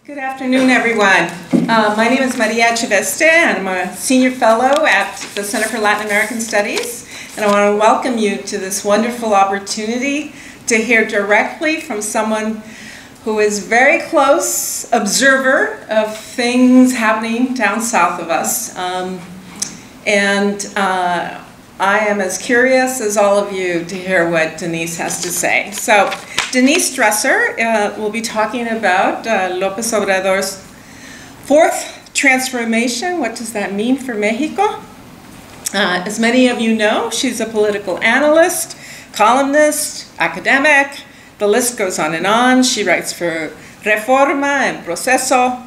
Good afternoon, everyone. My name is Maria Chiveste, and I'm a senior fellow at the Center for Latin American Studies, and I want to welcome you to this wonderful opportunity to hear directly from someone who is a very close observer of things happening down south of us. I am as curious as all of you to hear what Denise has to say. So, Denise Dresser will be talking about López Obrador's fourth transformation. What does that mean for Mexico? As many of you know, she's a political analyst, columnist, academic. The list goes on and on. She writes for Reforma and Proceso,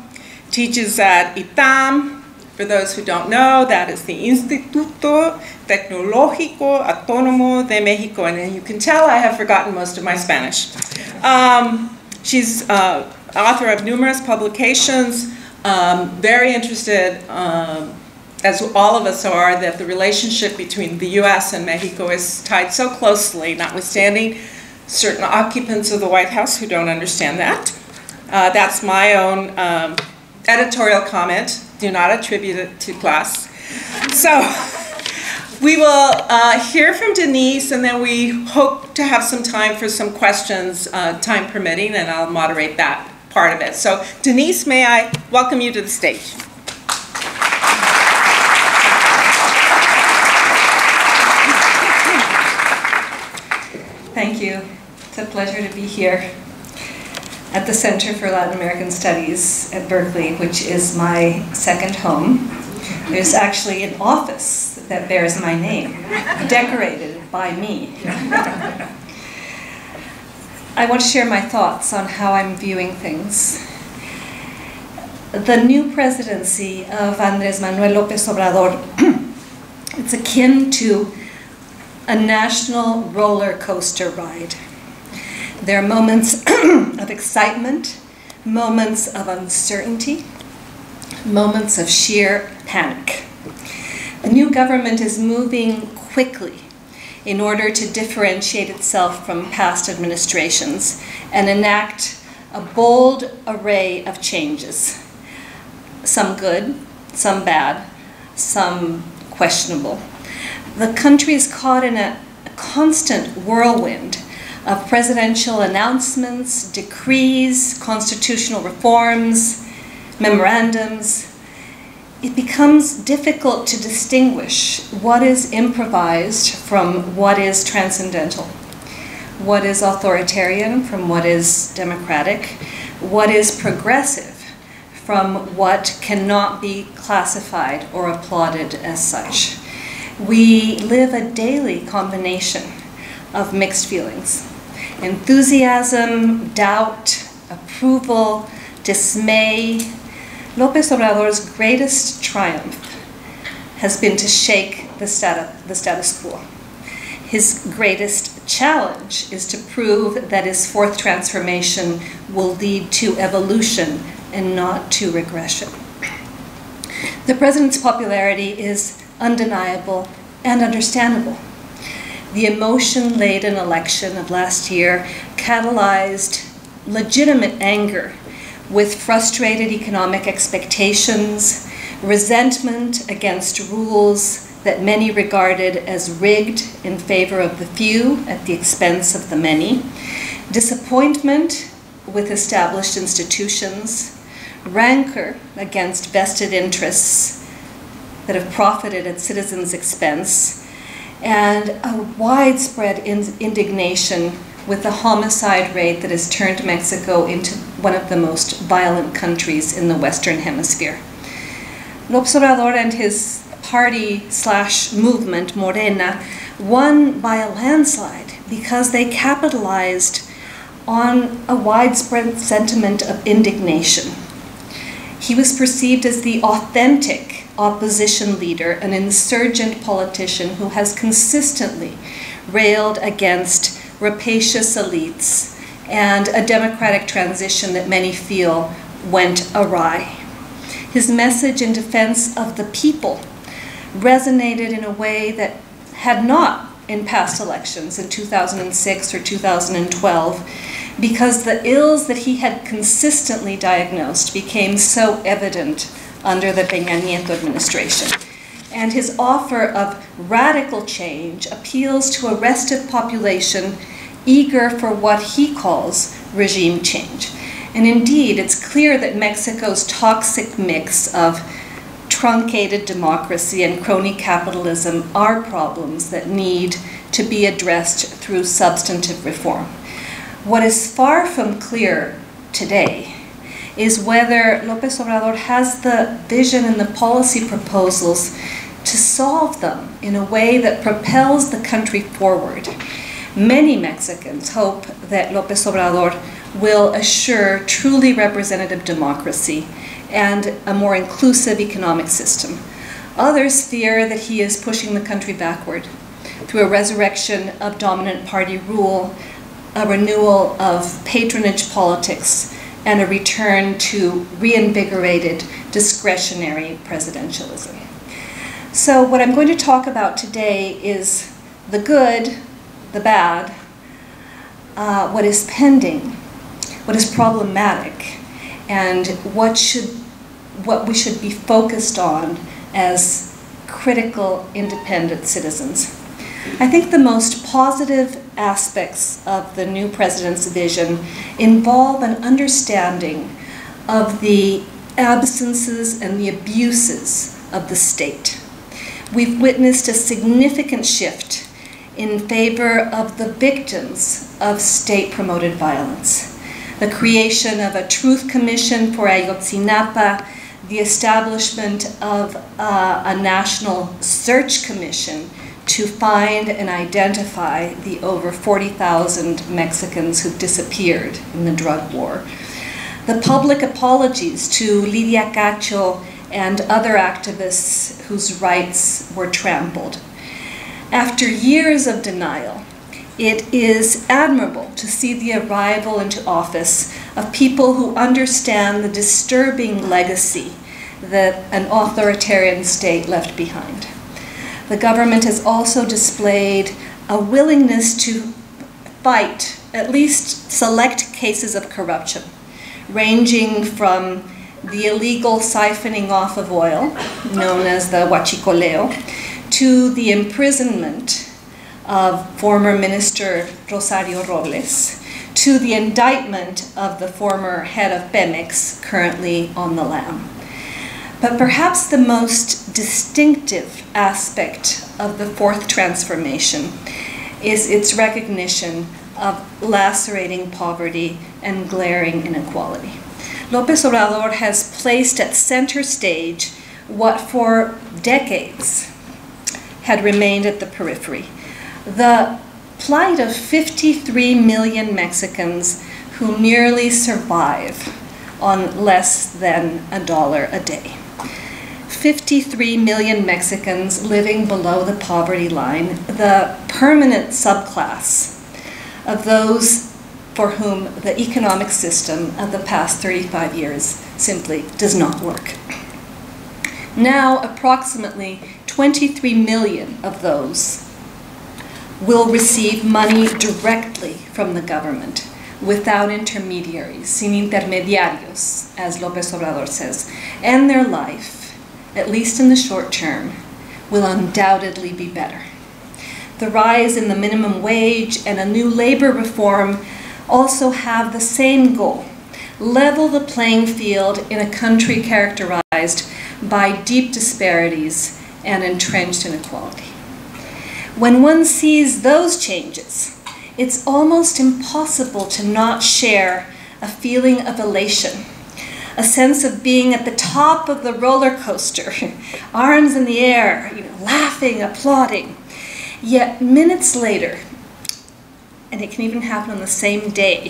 teaches at ITAM. For those who don't know, that is the Instituto, Tecnológico, Autónomo de México, and you can tell I have forgotten most of my Spanish. She's author of numerous publications, very interested, as all of us are, that the relationship between the US and Mexico is tied so closely, notwithstanding certain occupants of the White House who don't understand that. That's my own editorial comment. Do not attribute it to class. So we will hear from Denise, and then we hope to have some time for some questions, time permitting, and I'll moderate that part of it. So Denise, may I welcome you to the stage? Thank you. It's a pleasure to be here at the Center for Latin American Studies at Berkeley, which is my second home. There's actually an office that bears my name, decorated by me. I want to share my thoughts on how I'm viewing things. The new presidency of Andrés Manuel López Obrador, it's akin to a national roller coaster ride. There are moments of excitement, moments of uncertainty, moments of sheer panic. The new government is moving quickly in order to differentiate itself from past administrations and enact a bold array of changes. Some good, some bad, some questionable. The country is caught in a constant whirlwind of presidential announcements, decrees, constitutional reforms, memorandums. It becomes difficult to distinguish what is improvised from what is transcendental, what is authoritarian from what is democratic, what is progressive from what cannot be classified or applauded as such. We live a daily combination of mixed feelings. Enthusiasm, doubt, approval, dismay. López Obrador's greatest triumph has been to shake the status quo. His greatest challenge is to prove that his fourth transformation will lead to evolution and not to regression. The president's popularity is undeniable and understandable. The emotion-laden election of last year catalyzed legitimate anger with frustrated economic expectations, resentment against rules that many regarded as rigged in favor of the few at the expense of the many, disappointment with established institutions, rancor against vested interests that have profited at citizens' expense, and a widespread indignation with the homicide rate that has turned Mexico into one of the most violent countries in the Western Hemisphere. López Obrador and his party/movement, Morena, won by a landslide because they capitalized on a widespread sentiment of indignation. He was perceived as the authentic opposition leader, an insurgent politician who has consistently railed against rapacious elites and a democratic transition that many feel went awry. His message in defense of the people resonated in a way that had not in past elections in 2006 or 2012, because the ills that he had consistently diagnosed became so evident under the Peña Nieto administration. And his offer of radical change appeals to a restive population eager for what he calls regime change. And indeed, it's clear that Mexico's toxic mix of truncated democracy and crony capitalism are problems that need to be addressed through substantive reform. What is far from clear today is whether López Obrador has the vision and the policy proposals to solve them in a way that propels the country forward. Many Mexicans hope that López Obrador will assure truly representative democracy and a more inclusive economic system. Others fear that he is pushing the country backward through a resurrection of dominant party rule, a renewal of patronage politics, and a return to reinvigorated discretionary presidentialism. So what I'm going to talk about today is the good, the bad, what is pending, what is problematic, and what we should be focused on as critical, independent citizens. I think the most positive aspects of the new president's vision involve an understanding of the absences and the abuses of the state. We've witnessed a significant shift in favor of the victims of state-promoted violence. The creation of a truth commission for Ayotzinapa, the establishment of a national search commission to find and identify the over 40,000 Mexicans who disappeared in the drug war. The public apologies to Lidia Cacho and other activists whose rights were trampled. After years of denial, it is admirable to see the arrival into office of people who understand the disturbing legacy that an authoritarian state left behind. The government has also displayed a willingness to fight at least select cases of corruption, ranging from the illegal siphoning off of oil, known as the huachicoleo, to the imprisonment of former Minister Rosario Robles, to the indictment of the former head of Pemex, currently on the lam. But perhaps the most distinctive aspect of the fourth transformation is its recognition of lacerating poverty and glaring inequality. López Obrador has placed at center stage what for decades had remained at the periphery: the plight of 53 million Mexicans who merely survive on less than $1 a day. 53 million Mexicans living below the poverty line, the permanent subclass of those for whom the economic system of the past 35 years simply does not work. Now, approximately 23 million of those will receive money directly from the government without intermediaries, sin intermediarios, as López Obrador says, and their life, at least in the short term, will undoubtedly be better. The rise in the minimum wage and a new labor reform also have the same goal: level the playing field in a country characterized by deep disparities and entrenched inequality. When one sees those changes, it's almost impossible to not share a feeling of elation, a sense of being at the top of the roller coaster, arms in the air, laughing, applauding. Yet minutes later, and it can even happen on the same day,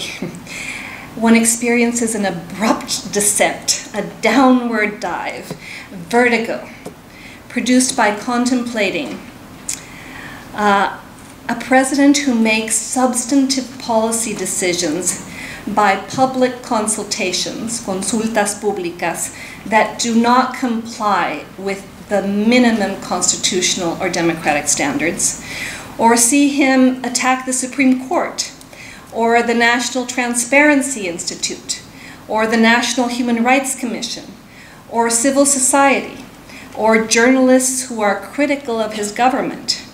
one experiences an abrupt descent, a downward dive, vertigo, produced by contemplating a president who makes substantive policy decisions by public consultations, consultas públicas, that do not comply with the minimum constitutional or democratic standards, or see him attack the Supreme Court, or the National Transparency Institute, or the National Human Rights Commission, or civil society, or journalists who are critical of his government.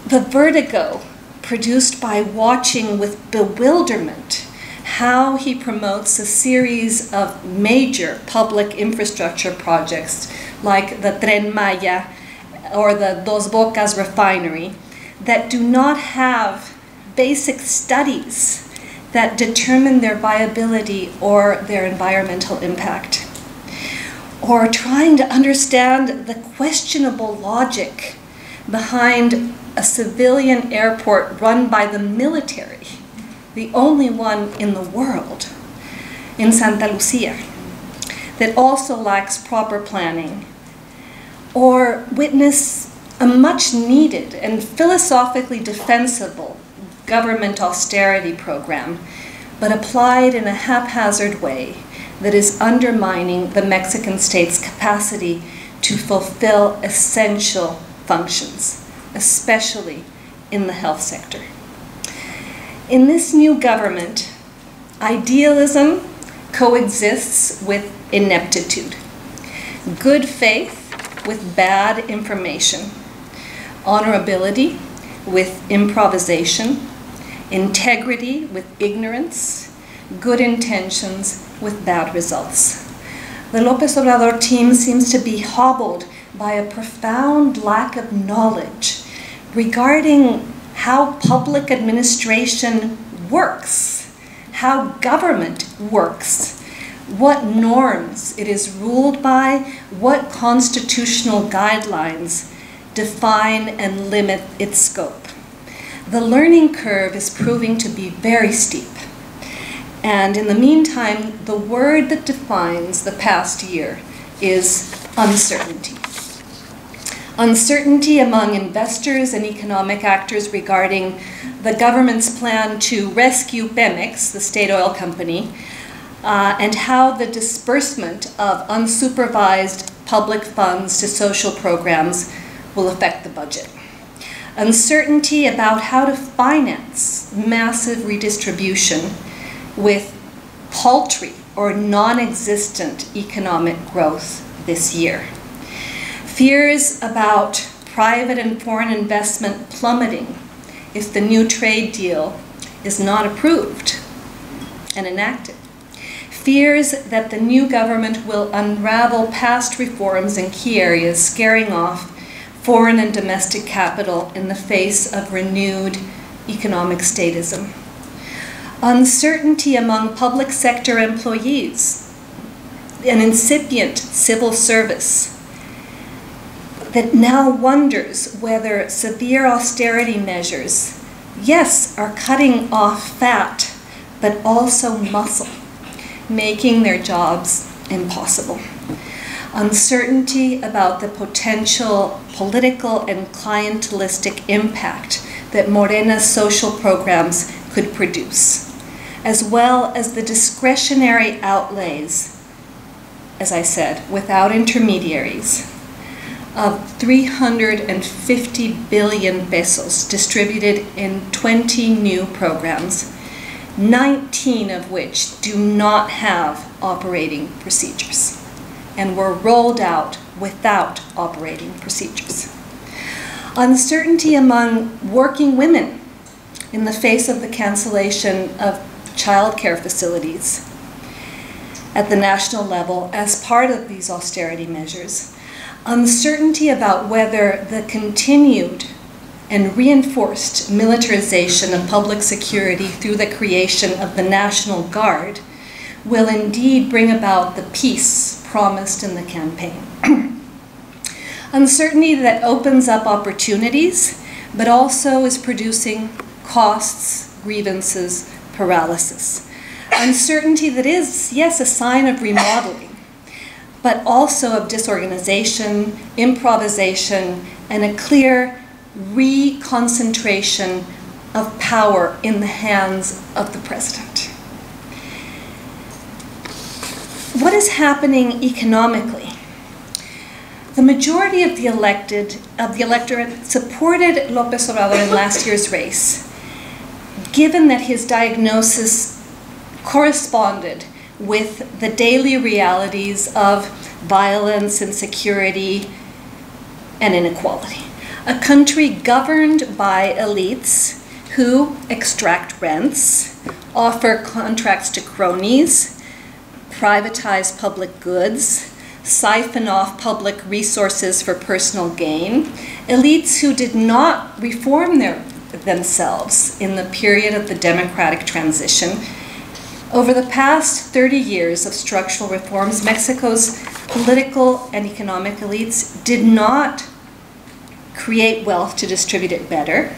The vertigo produced by watching with bewilderment how he promotes a series of major public infrastructure projects like the Tren Maya or the Dos Bocas refinery that do not have basic studies that determine their viability or their environmental impact. Or trying to understand the questionable logic behind a civilian airport run by the military, the only one in the world, in Santa Lucia, that also lacks proper planning. Or witness a much needed and philosophically defensible government austerity program, but applied in a haphazard way that is undermining the Mexican state's capacity to fulfill essential functions, especially in the health sector. In this new government, idealism coexists with ineptitude, good faith with bad information, honorability with improvisation, integrity with ignorance, good intentions with bad results. The López Obrador team seems to be hobbled by a profound lack of knowledge regarding how public administration works, how government works, what norms it is ruled by, what constitutional guidelines define and limit its scope. The learning curve is proving to be very steep. And in the meantime, the word that defines the past year is uncertainty. Uncertainty among investors and economic actors regarding the government's plan to rescue Pemex, the state oil company, and how the disbursement of unsupervised public funds to social programs will affect the budget. Uncertainty about how to finance massive redistribution with paltry or non-existent economic growth this year. Fears about private and foreign investment plummeting if the new trade deal is not approved and enacted. Fears that the new government will unravel past reforms in key areas, scaring off foreign and domestic capital in the face of renewed economic statism. Uncertainty among public sector employees, an incipient civil service that now wonders whether severe austerity measures, yes, are cutting off fat, but also muscle, making their jobs impossible. Uncertainty about the potential political and clientelistic impact that Morena's social programs could produce, as well as the discretionary outlays, as I said, without intermediaries, of 350 billion pesos distributed in 20 new programs, 19 of which do not have operating procedures and were rolled out without operating procedures. Uncertainty among working women in the face of the cancellation of childcare facilities at the national level as part of these austerity measures. Uncertainty about whether the continued and reinforced militarization of public security through the creation of the National Guard will indeed bring about the peace promised in the campaign. Uncertainty that opens up opportunities, but also is producing costs, grievances, paralysis. Uncertainty that is, yes, a sign of remodeling, but also of disorganization, improvisation, and a clear reconcentration of power in the hands of the president. What is happening economically? The majority of the electorate supported López Obrador in last year's race, given that his diagnosis corresponded with the daily realities of violence, insecurity, and inequality. A country governed by elites who extract rents, offer contracts to cronies, privatize public goods, siphon off public resources for personal gain, elites who did not reform themselves in the period of the democratic transition. Over the past 30 years of structural reforms, Mexico's political and economic elites did not create wealth to distribute it better.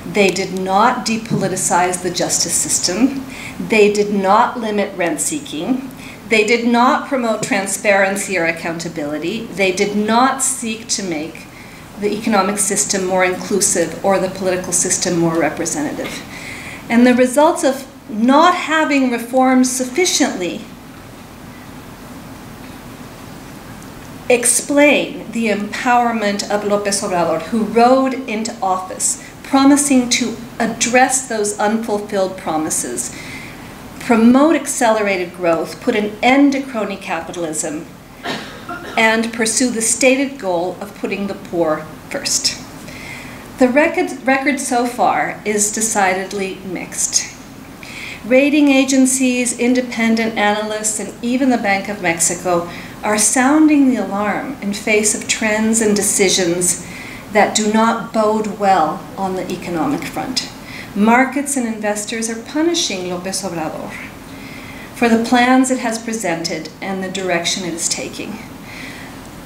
They did not depoliticize the justice system. They did not limit rent seeking. They did not promote transparency or accountability. They did not seek to make the economic system more inclusive or the political system more representative. And the results of not having reformed sufficiently explain the empowerment of López Obrador, who rode into office promising to address those unfulfilled promises, promote accelerated growth, put an end to crony capitalism, and pursue the stated goal of putting the poor first. The record so far is decidedly mixed. Rating agencies, independent analysts, and even the Bank of Mexico are sounding the alarm in face of trends and decisions that do not bode well on the economic front. Markets and investors are punishing López Obrador for the plans it has presented and the direction it is taking.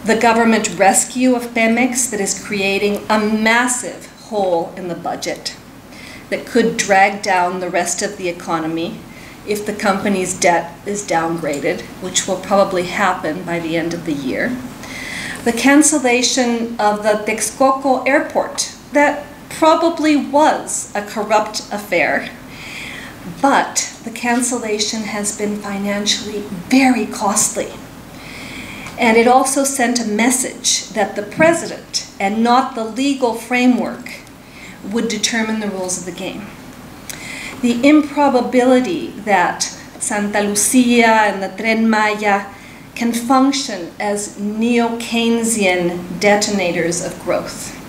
The government rescue of Pemex that is creating a massive hole in the budget that could drag down the rest of the economy if the company's debt is downgraded, which will probably happen by the end of the year. The cancellation of the Texcoco airport that probably was a corrupt affair, but the cancellation has been financially very costly. And it also sent a message that the president and not the legal framework would determine the rules of the game. The improbability that Santa Lucia and the Tren Maya can function as neo-Keynesian detonators of growth.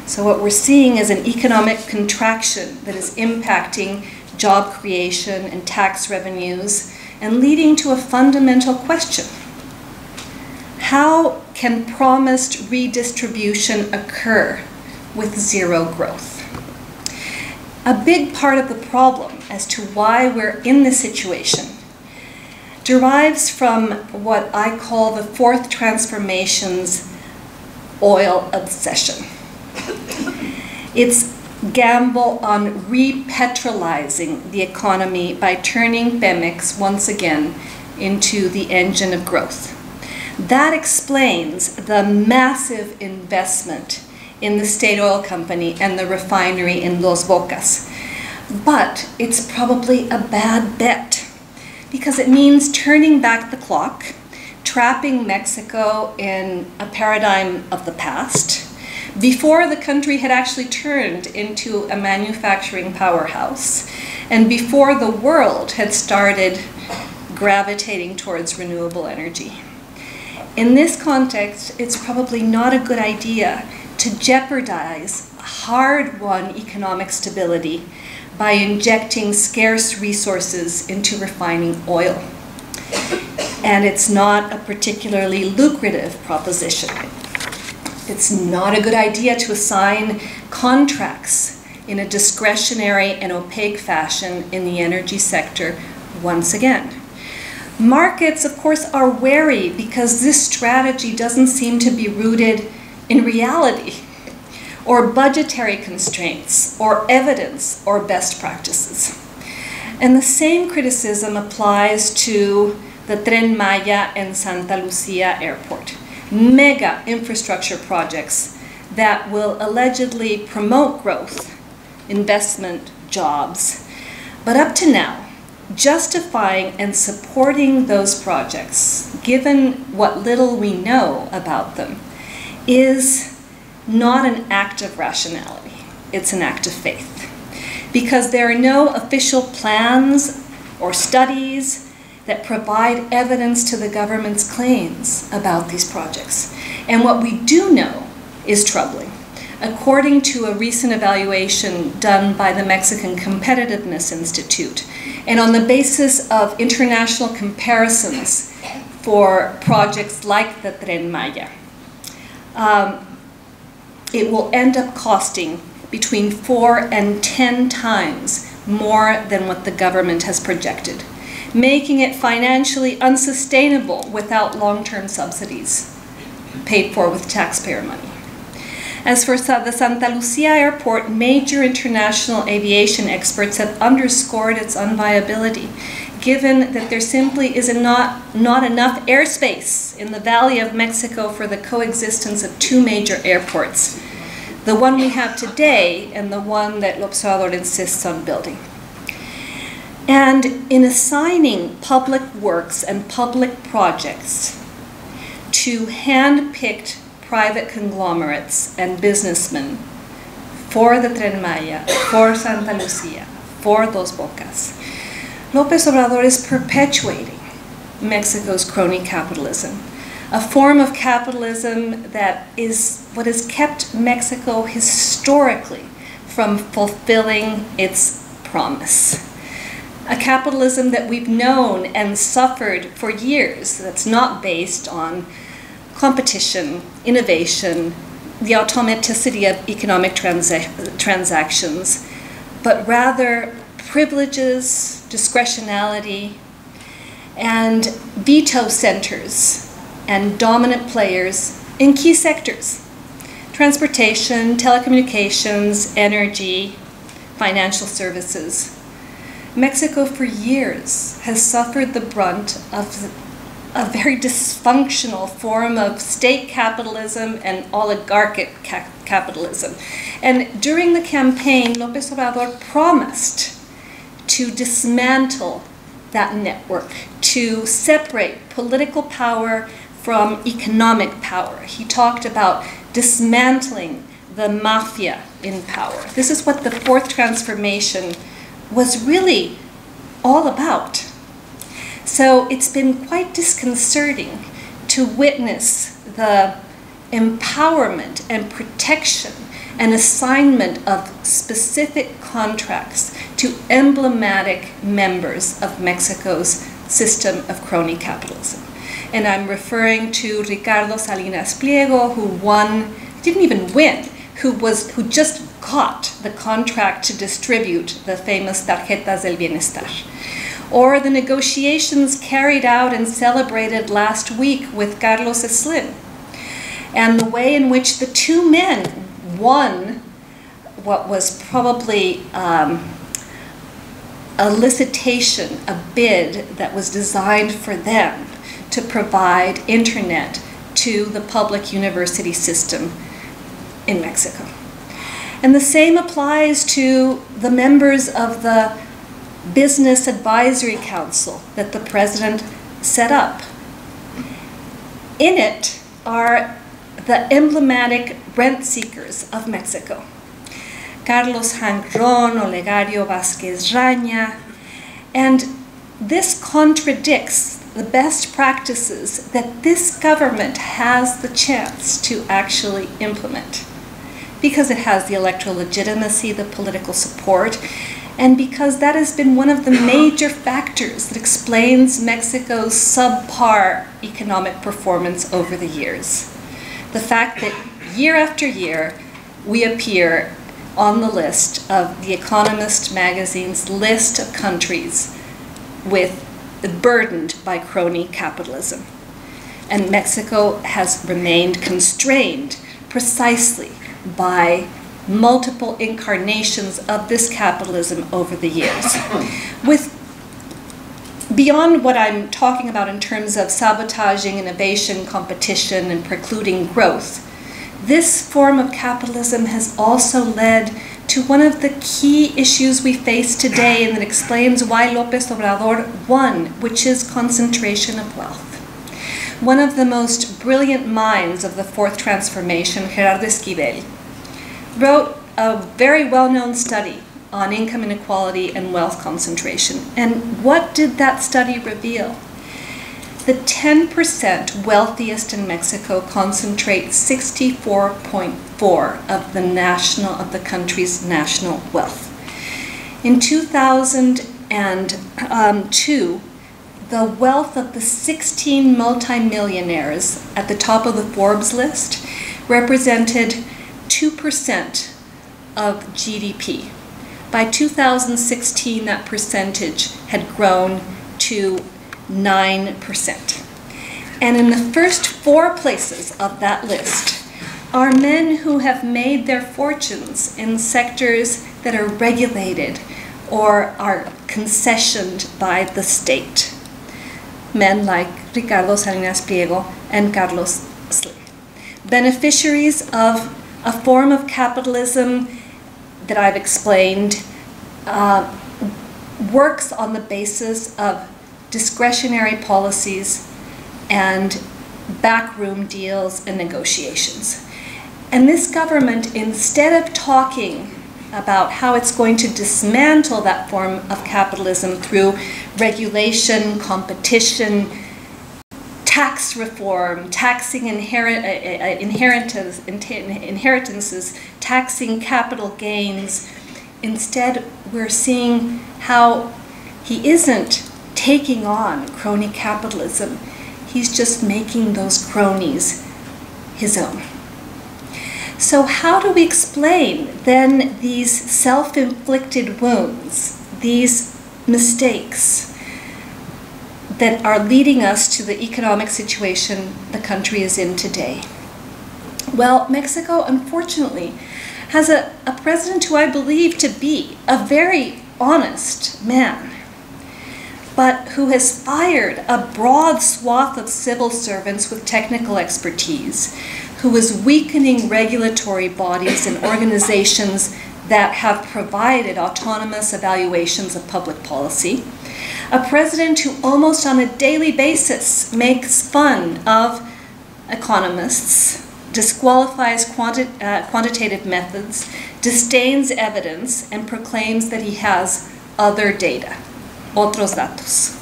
So what we're seeing is an economic contraction that is impacting job creation and tax revenues and leading to a fundamental question. How can promised redistribution occur with zero growth? A big part of the problem as to why we're in this situation derives from what I call the fourth transformation's oil obsession. It's gamble on repetrolizing the economy by turning Pemex once again into the engine of growth. That explains the massive investment in the state oil company and the refinery in Dos Bocas. But it's probably a bad bet because it means turning back the clock, trapping Mexico in a paradigm of the past, before the country had actually turned into a manufacturing powerhouse, and before the world had started gravitating towards renewable energy. In this context, it's probably not a good idea to jeopardize hard-won economic stability by injecting scarce resources into refining oil. And it's not a particularly lucrative proposition. It's not a good idea to assign contracts in a discretionary and opaque fashion in the energy sector once again. Markets, of course, are wary because this strategy doesn't seem to be rooted in reality, or budgetary constraints, or evidence, or best practices. And the same criticism applies to the Tren Maya and Santa Lucia airport. Mega infrastructure projects that will allegedly promote growth, investment, jobs. But up to now, justifying and supporting those projects, given what little we know about them, is not an act of rationality. It's an act of faith. because there are no official plans or studies that provide evidence to the government's claims about these projects. And what we do know is troubling. According to a recent evaluation done by the Mexican Competitiveness Institute, and on the basis of international comparisons for projects like the Tren Maya, it will end up costing between 4 and 10 times more than what the government has projected, making it financially unsustainable without long-term subsidies paid for with taxpayer money. As for the Santa Lucia Airport, major international aviation experts have underscored its unviability, given that there simply is not enough airspace in the Valley of Mexico for the coexistence of two major airports, the one we have today and the one that López Obrador insists on building. And in assigning public works and public projects to hand-picked private conglomerates and businessmen for the Tren Maya, for Santa Lucia, for Dos Bocas, López Obrador is perpetuating Mexico's crony capitalism, a form of capitalism that is what has kept Mexico historically from fulfilling its promise. A capitalism that we've known and suffered for years, that's not based on competition, innovation, the automaticity of economic transactions, but rather privileges, discretionality, and veto centers and dominant players in key sectors: transportation, telecommunications, energy, financial services. Mexico for years has suffered the brunt of a very dysfunctional form of state capitalism and oligarchic capitalism. And during the campaign, López Obrador promised to dismantle that network, to separate political power from economic power. He talked about dismantling the mafia in power. This is what the fourth transformation was really all about. So it's been quite disconcerting to witness the empowerment and protection and assignment of specific contracts to emblematic members of Mexico's system of crony capitalism. And I'm referring to Ricardo Salinas Pliego, who didn't even win, who just got the contract to distribute the famous Tarjetas del Bienestar. Or the negotiations carried out and celebrated last week with Carlos Slim, and the way in which the two men won what was probably a licitation, a bid that was designed for them to provide internet to the public university system in Mexico. And the same applies to the members of the Business Advisory Council that the president set up. In it are the emblematic rent seekers of Mexico: Carlos Jangron, Olegario Vázquez Raña, and this contradicts the best practices that this government has the chance to actually implement, because it has the electoral legitimacy, the political support, and because that has been one of the major factors that explains Mexico's subpar economic performance over the years. The fact that year after year, we appear on the list of The Economist magazine's list of countries burdened by crony capitalism. And Mexico has remained constrained precisely by multiple incarnations of this capitalism over the years. Beyond what I'm talking about in terms of sabotaging innovation, competition, and precluding growth, this form of capitalism has also led to one of the key issues we face today, and that explains why López Obrador won, which is concentration of wealth. One of the most brilliant minds of the fourth transformation, Gerardo Esquivel, wrote a very well-known study on income inequality and wealth concentration. And what did that study reveal? The 10% wealthiest in Mexico concentrate 64.4% of the country's national wealth. In 2002, the wealth of the 16 multimillionaires at the top of the Forbes list represented 2% of GDP. By 2016, that percentage had grown to 9%. And in the first 4 places of that list are men who have made their fortunes in sectors that are regulated or are concessioned by the state. Men like Ricardo Salinas Pliego and Carlos Slim. Beneficiaries of a form of capitalism that I've explained works on the basis of discretionary policies and backroom deals and negotiations. And this government, instead of talking about how it's going to dismantle that form of capitalism through regulation, competition, tax reform, taxing inheritances, taxing capital gains, instead we're seeing how he isn't taking on crony capitalism. He's just making those cronies his own. So how do we explain then these self-inflicted wounds, these mistakes that are leading us to the economic situation the country is in today? Well, Mexico, unfortunately, has a president who I believe to be a very honest man, but who has fired a broad swath of civil servants with technical expertise, who is weakening regulatory bodies and organizations that have provided autonomous evaluations of public policy, a president who almost on a daily basis makes fun of economists, disqualifies quantitative methods, disdains evidence, and proclaims that he has other data, otros datos.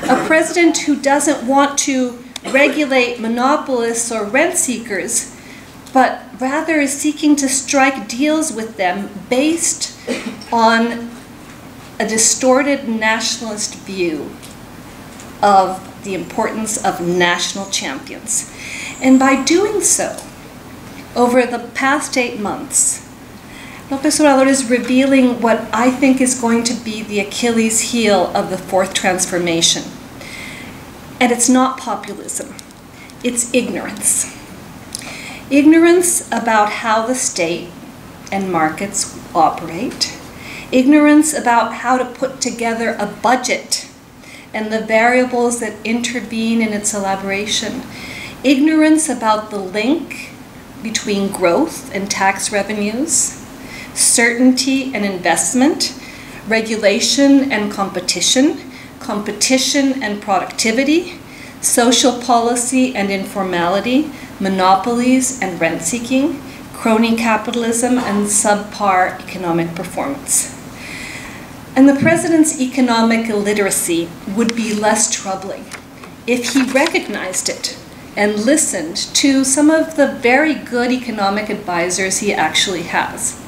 A president who doesn't want to regulate monopolists or rent seekers, but rather is seeking to strike deals with them based on a distorted nationalist view of the importance of national champions. And by doing so, over the past 8 months, López Obrador is revealing what I think is going to be the Achilles heel of the fourth transformation. And it's not populism, it's ignorance. Ignorance about how the state and markets operate. Ignorance about how to put together a budget and the variables that intervene in its elaboration. Ignorance about the link between growth and tax revenues, certainty and investment, regulation and competition, competition and productivity, social policy and informality, monopolies and rent-seeking, crony capitalism and subpar economic performance. And the president's economic illiteracy would be less troubling if he recognized it and listened to some of the very good economic advisors he actually has.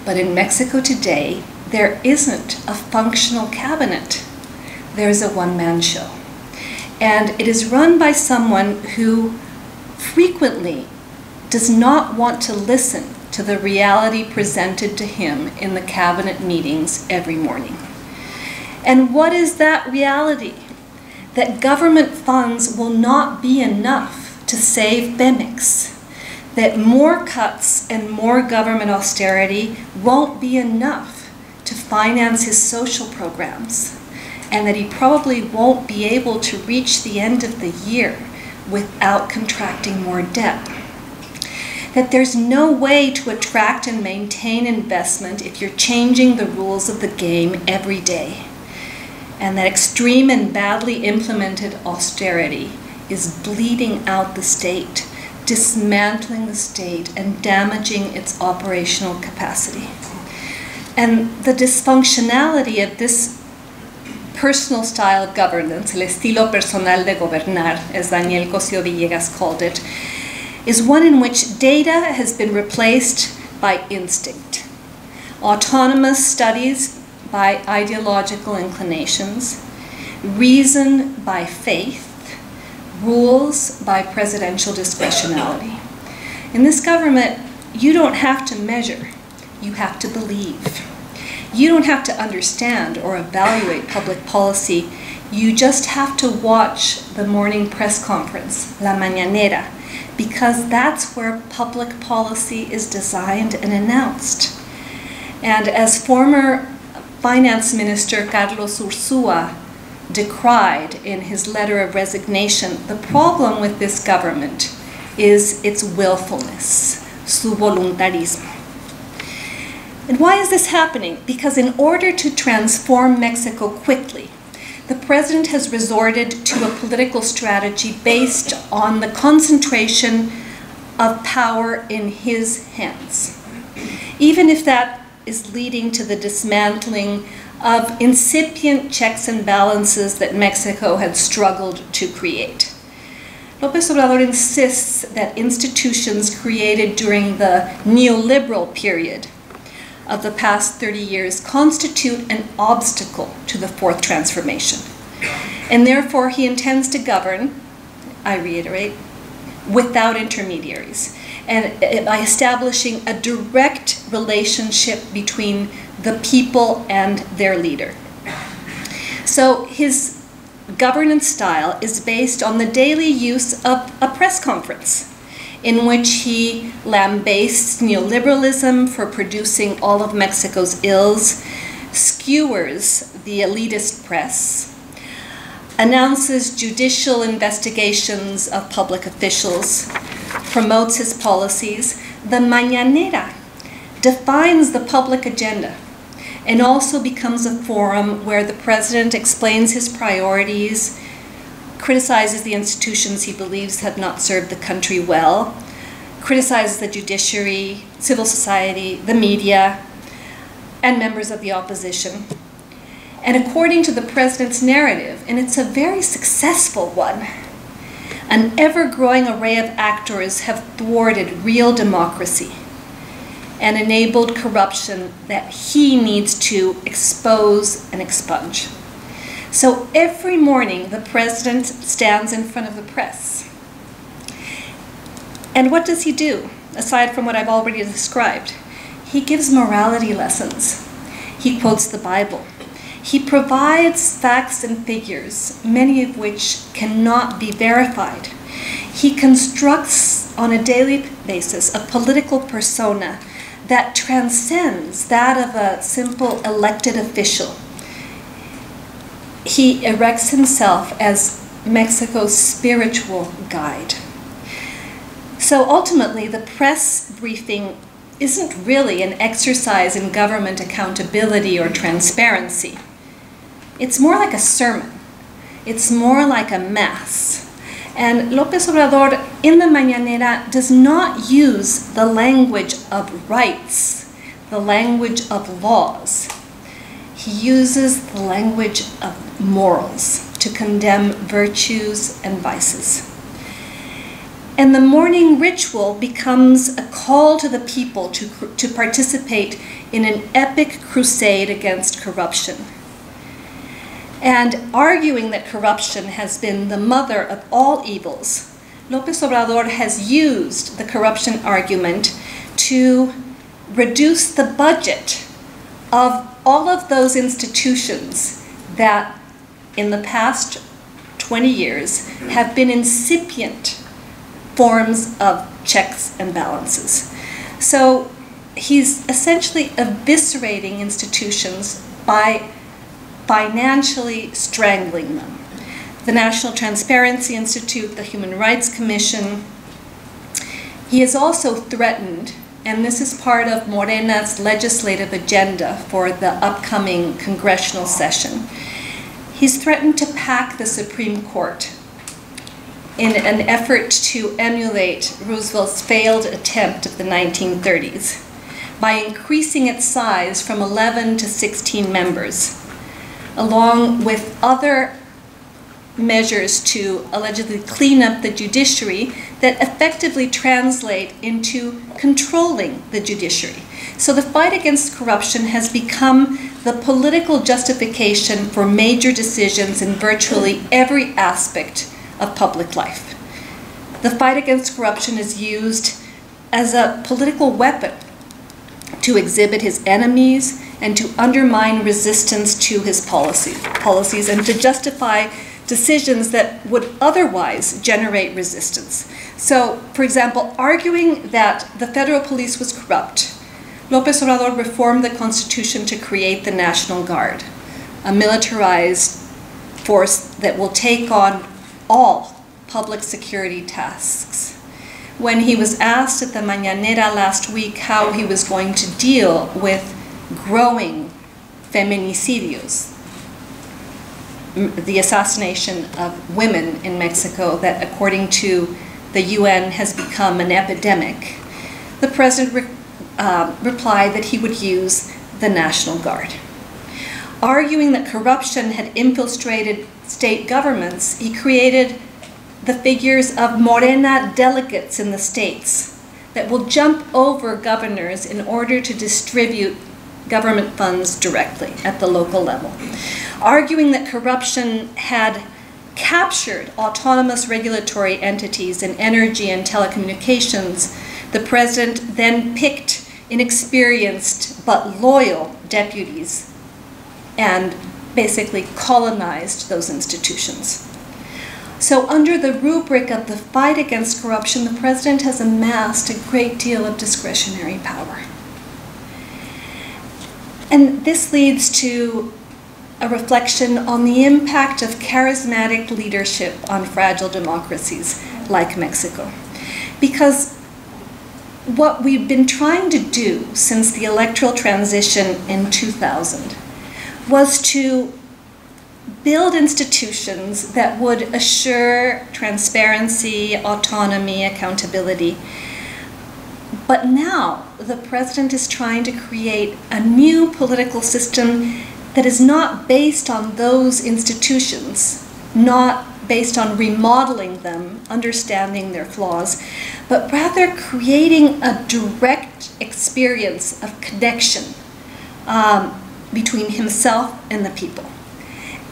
But in Mexico today, there isn't a functional cabinet. There's a one-man show. And it is run by someone who frequently does not want to listen to the reality presented to him in the cabinet meetings every morning. And what is that reality? That government funds will not be enough to save Pemex. That more cuts and more government austerity won't be enough to finance his social programs, and that he probably won't be able to reach the end of the year without contracting more debt. That there's no way to attract and maintain investment if you're changing the rules of the game every day. And that extreme and badly implemented austerity is bleeding out the state, dismantling the state, and damaging its operational capacity. And the dysfunctionality of this personal style of governance, el estilo personal de gobernar, as Daniel Cosío Villegas called it, is one in which data has been replaced by instinct, autonomous studies by ideological inclinations, reason by faith, rules by presidential discretionality. In this government, you don't have to measure, you have to believe. You don't have to understand or evaluate public policy, you just have to watch the morning press conference, La Mañanera, because that's where public policy is designed and announced. And as former Finance Minister Carlos Ursúa decried in his letter of resignation, the problem with this government is its willfulness, su voluntarismo. And why is this happening? Because in order to transform Mexico quickly, the president has resorted to a political strategy based on the concentration of power in his hands, even if that is leading to the dismantling of incipient checks and balances that Mexico had struggled to create. López Obrador insists that institutions created during the neoliberal period of the past 30 years constitute an obstacle to the fourth transformation. And therefore, he intends to govern, I reiterate, without intermediaries, and by establishing a direct relationship between the people and their leader. So his governance style is based on the daily use of a press conference, in which he lambastes neoliberalism for producing all of Mexico's ills, skewers the elitist press, announces judicial investigations of public officials, promotes his policies. The Mañanera defines the public agenda and also becomes a forum where the president explains his priorities, criticizes the institutions he believes have not served the country well, criticizes the judiciary, civil society, the media, and members of the opposition. And according to the president's narrative, and it's a very successful one, an ever-growing array of actors have thwarted real democracy and enabled corruption that he needs to expose and expunge. So every morning, the president stands in front of the press. And what does he do, aside from what I've already described? He gives morality lessons. He quotes the Bible. He provides facts and figures, many of which cannot be verified. He constructs on a daily basis a political persona that transcends that of a simple elected official. He erects himself as Mexico's spiritual guide. So ultimately, the press briefing isn't really an exercise in government accountability or transparency. It's more like a sermon. It's more like a mass. And López Obrador, in the Mañanera, does not use the language of rights, the language of laws. He uses the language of morals to condemn virtues and vices. And the morning ritual becomes a call to the people to participate in an epic crusade against corruption. And arguing that corruption has been the mother of all evils, López Obrador has used the corruption argument to reduce the budget of all of those institutions that in the past 20 years have been incipient forms of checks and balances. So he's essentially eviscerating institutions by financially strangling them. The National Transparency Institute, the Human Rights Commission. He has also threatened, and this is part of Morena's legislative agenda for the upcoming congressional session, he's threatened to pack the Supreme Court in an effort to emulate Roosevelt's failed attempt of the 1930s, by increasing its size from 11 to 16 members, along with other measures to allegedly clean up the judiciary that effectively translate into controlling the judiciary. So the fight against corruption has become the political justification for major decisions in virtually every aspect of public life. The fight against corruption is used as a political weapon to exhibit his enemies and to undermine resistance to his policies and to justify decisions that would otherwise generate resistance. So, for example, arguing that the federal police was corrupt, López Obrador reformed the Constitution to create the National Guard, a militarized force that will take on all public security tasks. When he was asked at the Mañanera last week how he was going to deal with growing feminicidios, the assassination of women in Mexico that, according to the UN, has become an epidemic, the president replied that he would use the National Guard. Arguing that corruption had infiltrated state governments, he created the figures of Morena delegates in the states that will jump over governors in order to distribute government funds directly at the local level. Arguing that corruption had captured autonomous regulatory entities in energy and telecommunications, the president then picked inexperienced but loyal deputies and basically colonized those institutions. So under the rubric of the fight against corruption, the president has amassed a great deal of discretionary power. And this leads to a reflection on the impact of charismatic leadership on fragile democracies like Mexico. Because what we've been trying to do since the electoral transition in 2000 was to build institutions that would assure transparency, autonomy, accountability. But now the president is trying to create a new political system that is not based on those institutions, not based on remodeling them, understanding their flaws, but rather creating a direct experience of connection between himself and the people.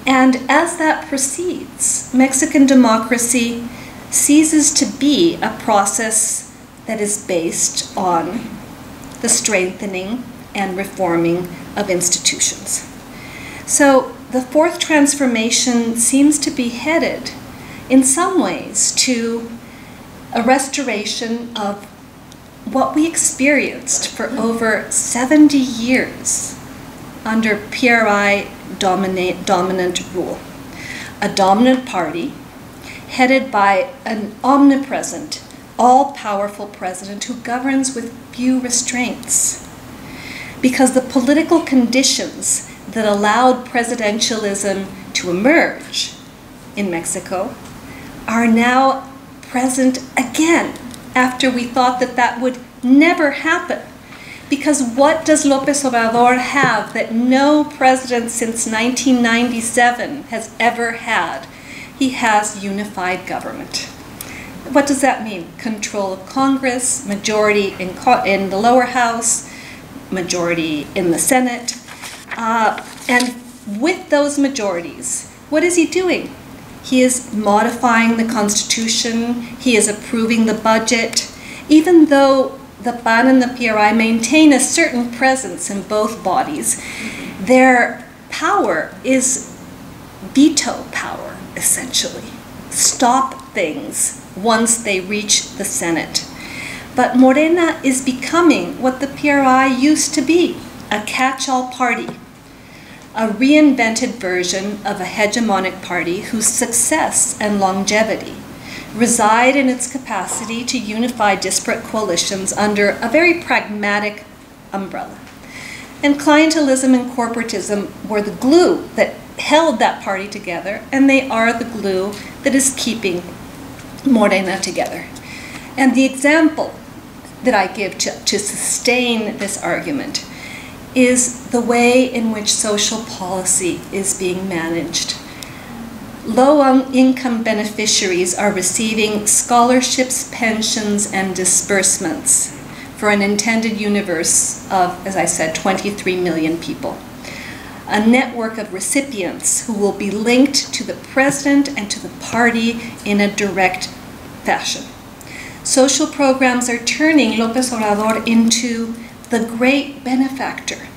And as that proceeds, Mexican democracy ceases to be a process that is based on the strengthening and reforming of institutions. So the fourth transformation seems to be headed, in some ways, to a restoration of what we experienced for over 70 years under PRI dominant rule. A dominant party headed by an omnipresent, all-powerful president who governs with few restraints. Because the political conditions that allowed presidentialism to emerge in Mexico are now present again after we thought that that would never happen. Because what does López Obrador have that no president since 1997 has ever had? He has unified government. What does that mean? Control of Congress, majority in the lower house, majority in the Senate. And with those majorities, what is he doing? He is modifying the Constitution. He is approving the budget. Even though the PAN and the PRI maintain a certain presence in both bodies, their power is veto power, essentially. Stop things once they reach the Senate. But Morena is becoming what the PRI used to be, a catch-all party, a reinvented version of a hegemonic party whose success and longevity reside in its capacity to unify disparate coalitions under a very pragmatic umbrella. And clientelism and corporatism were the glue that held that party together, and they are the glue that is keeping Morena together. And the example that I give to sustain this argument is the way in which social policy is being managed. Low-income beneficiaries are receiving scholarships, pensions, and disbursements for an intended universe of, as I said, 23 million people. A network of recipients who will be linked to the president and to the party in a direct fashion. Social programs are turning López Obrador into the great benefactor,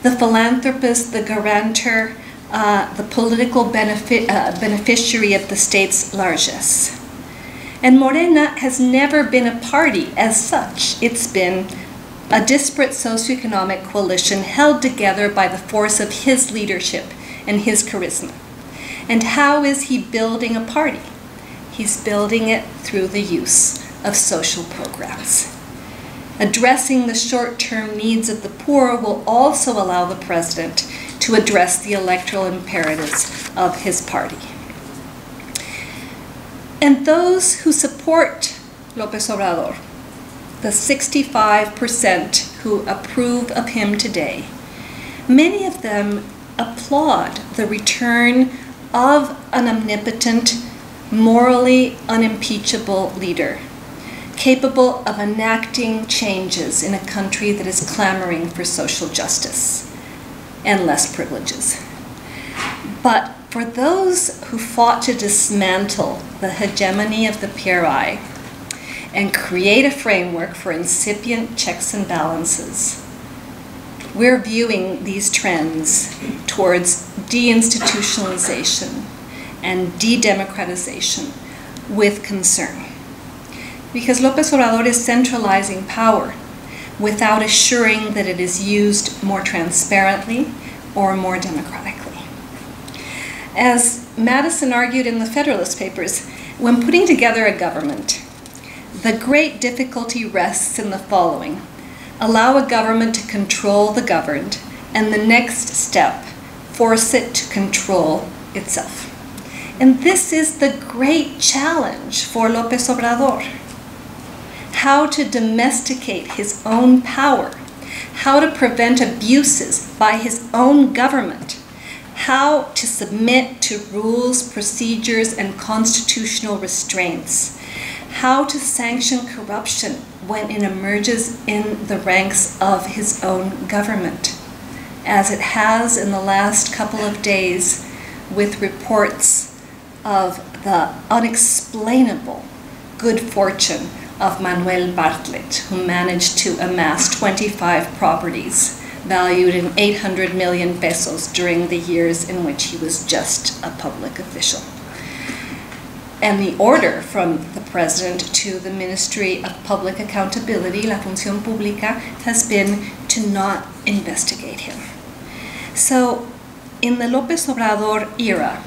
the philanthropist, the guarantor, the political beneficiary of the state's largesse. And Morena has never been a party as such. It's been a disparate socioeconomic coalition held together by the force of his leadership and his charisma. And how is he building a party? He's building it through the use of social programs. Addressing the short-term needs of the poor will also allow the president to address the electoral imperatives of his party. And those who support López Obrador, the 65% who approve of him today, many of them applaud the return of an omnipotent, morally unimpeachable leader, capable of enacting changes in a country that is clamoring for social justice and less privileges. But for those who fought to dismantle the hegemony of the PRI and create a framework for incipient checks and balances, we're viewing these trends towards deinstitutionalization and de-democratization with concern. Because López Obrador is centralizing power without assuring that it is used more transparently or more democratically. As Madison argued in the Federalist Papers, when putting together a government, the great difficulty rests in the following: allow a government to control the governed, and the next step, force it to control itself. And this is the great challenge for López Obrador. How to domesticate his own power, how to prevent abuses by his own government, how to submit to rules, procedures, and constitutional restraints, how to sanction corruption when it emerges in the ranks of his own government, as it has in the last couple of days with reports of the unexplainable good fortune of Manuel Bartlett, who managed to amass 25 properties valued in 800 million pesos during the years in which he was just a public official. And the order from the president to the Ministry of Public Accountability, La Función Pública, has been to not investigate him. So, in the López Obrador era,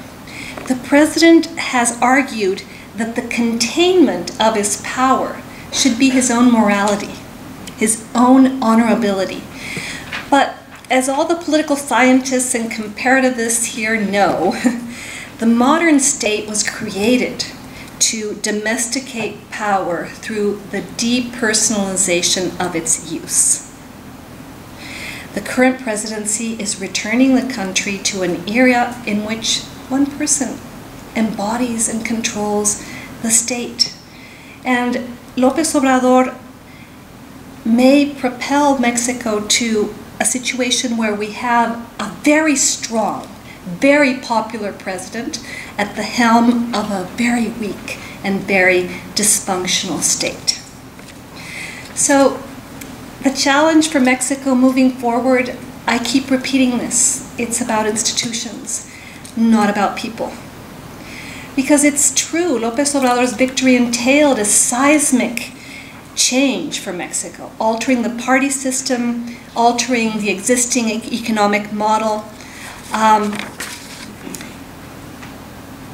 the president has argued that the containment of his power should be his own morality, his own honorability. But as all the political scientists and comparativists here know, the modern state was created to domesticate power through the depersonalization of its use. The current presidency is returning the country to an era in which one person embodies and controls the state. And López Obrador may propel Mexico to a situation where we have a very strong, very popular president at the helm of a very weak and very dysfunctional state. So the challenge for Mexico moving forward, I keep repeating this, it's about institutions, not about people. Because it's true, López Obrador's victory entailed a seismic change for Mexico, altering the party system, altering the existing economic model.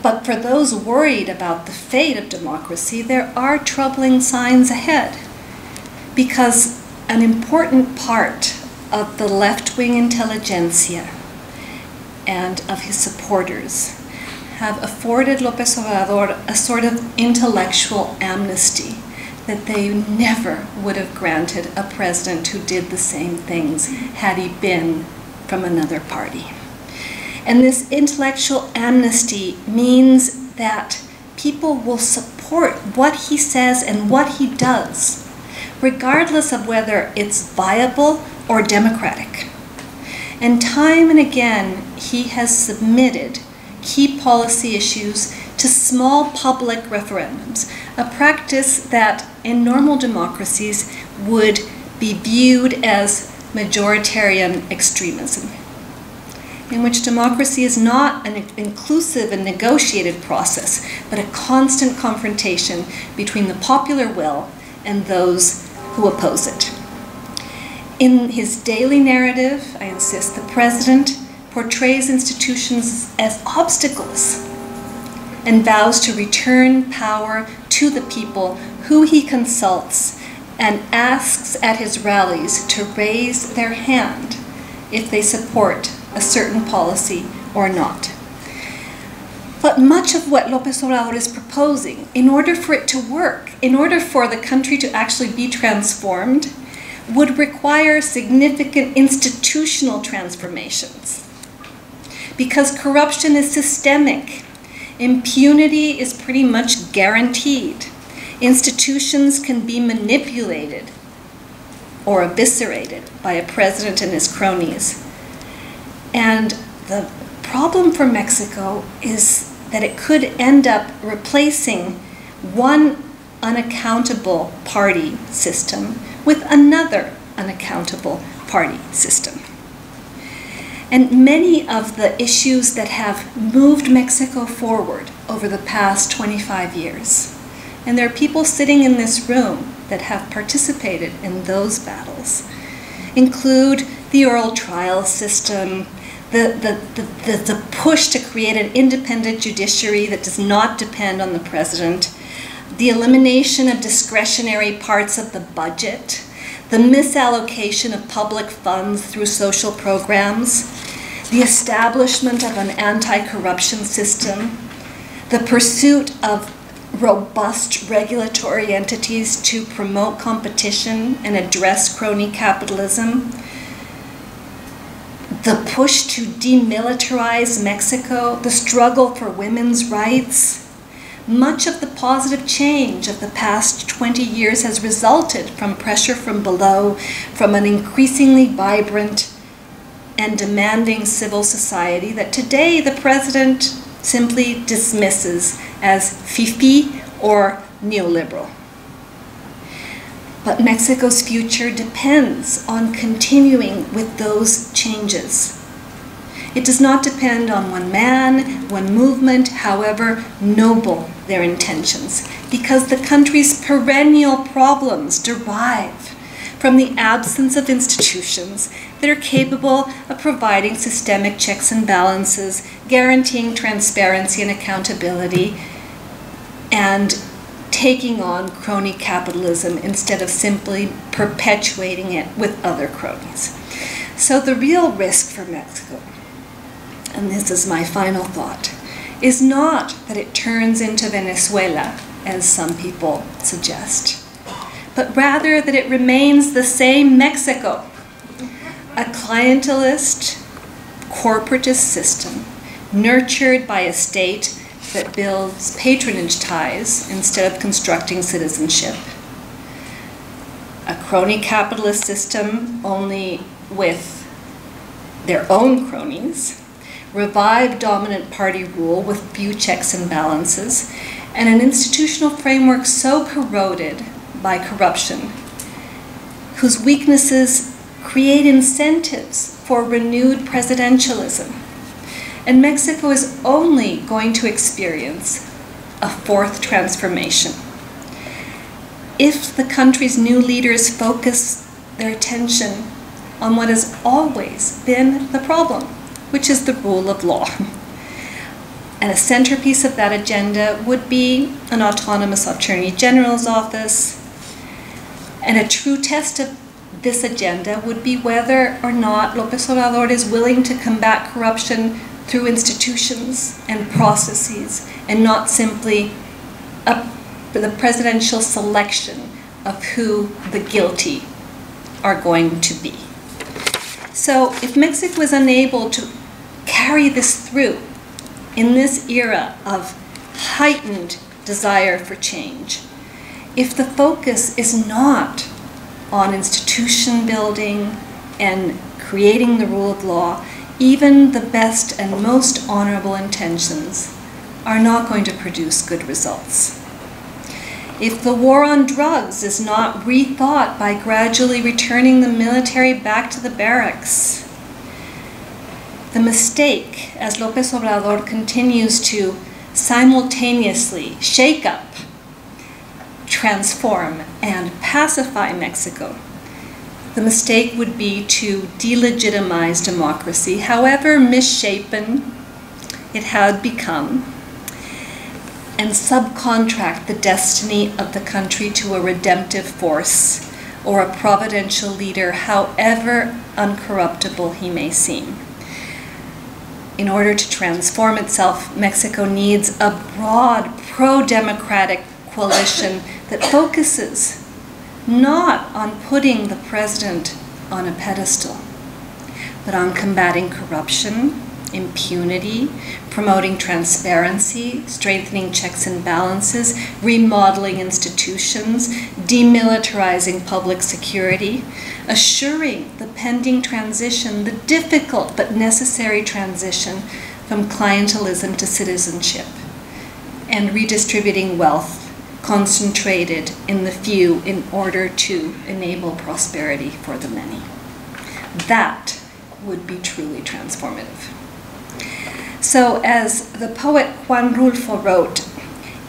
But for those worried about the fate of democracy, there are troubling signs ahead. Because an important part of the left-wing intelligentsia and of his supporters have afforded López Obrador a sort of intellectual amnesty that they never would have granted a president who did the same things had he been from another party. And this intellectual amnesty means that people will support what he says and what he does, regardless of whether it's viable or democratic. And time and again, he has submitted key policy issues to small public referendums, a practice that in normal democracies would be viewed as majoritarian extremism, in which democracy is not an inclusive and negotiated process, but a constant confrontation between the popular will and those who oppose it. In his daily narrative, I insist, the president portrays institutions as obstacles and vows to return power to the people who he consults and asks at his rallies to raise their hand if they support a certain policy or not. But much of what López Obrador is proposing, in order for it to work, in order for the country to actually be transformed, would require significant institutional transformations. Because corruption is systemic, impunity is pretty much guaranteed. Institutions can be manipulated or eviscerated by a president and his cronies. And the problem for Mexico is that it could end up replacing one unaccountable party system with another unaccountable party system. And many of the issues that have moved Mexico forward over the past 25 years, and there are people sitting in this room that have participated in those battles, include the oral trial system, the push to create an independent judiciary that does not depend on the president, the elimination of discretionary parts of the budget, the misallocation of public funds through social programs, the establishment of an anti-corruption system, the pursuit of robust regulatory entities to promote competition and address crony capitalism, the push to demilitarize Mexico, the struggle for women's rights. Much of the positive change of the past 20 years has resulted from pressure from below, from an increasingly vibrant and demanding civil society that today the president simply dismisses as fifi or neoliberal. But Mexico's future depends on continuing with those changes. It does not depend on one man, one movement, however noble their intentions, because the country's perennial problems derive from the absence of institutions that are capable of providing systemic checks and balances, guaranteeing transparency and accountability, and taking on crony capitalism instead of simply perpetuating it with other cronies. So the real risk for Mexico, and this is my final thought, is not that it turns into Venezuela, as some people suggest, but rather that it remains the same Mexico, a clientelist, corporatist system nurtured by a state that builds patronage ties instead of constructing citizenship, a crony capitalist system only with their own cronies, revived dominant party rule with few checks and balances, and an institutional framework so corroded by corruption, whose weaknesses create incentives for renewed presidentialism. And Mexico is only going to experience a fourth transformation if the country's new leaders focus their attention on what has always been the problem, which is the rule of law. And a centerpiece of that agenda would be an autonomous Attorney General's office. And a true test of this agenda would be whether or not López Obrador is willing to combat corruption through institutions and processes, and not simply the presidential selection of who the guilty are going to be. So if Mexico is unable to carry this through in this era of heightened desire for change, if the focus is not on institution building and creating the rule of law, even the best and most honorable intentions are not going to produce good results. If the war on drugs is not rethought by gradually returning the military back to the barracks, the mistake, as López Obrador continues to simultaneously shake up, transform, and pacify Mexico, the mistake would be to delegitimize democracy, however misshapen it had become, and subcontract the destiny of the country to a redemptive force or a providential leader, however uncorruptible he may seem. In order to transform itself, Mexico needs a broad, pro-democratic coalition that focuses not on putting the president on a pedestal, but on combating corruption, impunity, promoting transparency, strengthening checks and balances, remodeling institutions, demilitarizing public security, assuring the pending transition, the difficult but necessary transition from clientelism to citizenship, and redistributing wealth concentrated in the few in order to enable prosperity for the many. That would be truly transformative. So as the poet Juan Rulfo wrote,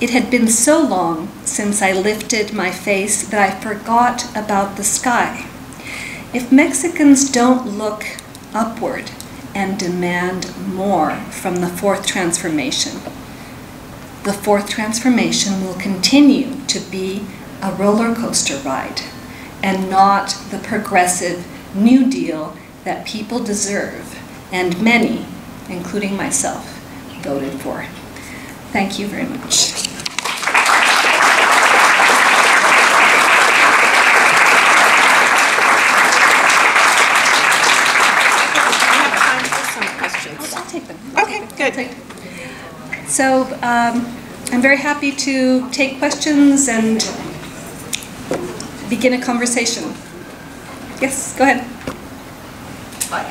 "It had been so long since I lifted my face that I forgot about the sky." If Mexicans don't look upward and demand more from the fourth transformation, the fourth transformation will continue to be a roller coaster ride and not the progressive New Deal that people deserve, and many, including myself, voted for. Thank you very much. I'll take them. Okay, good. So I'm very happy to take questions and begin a conversation. Yes, go ahead. Hi.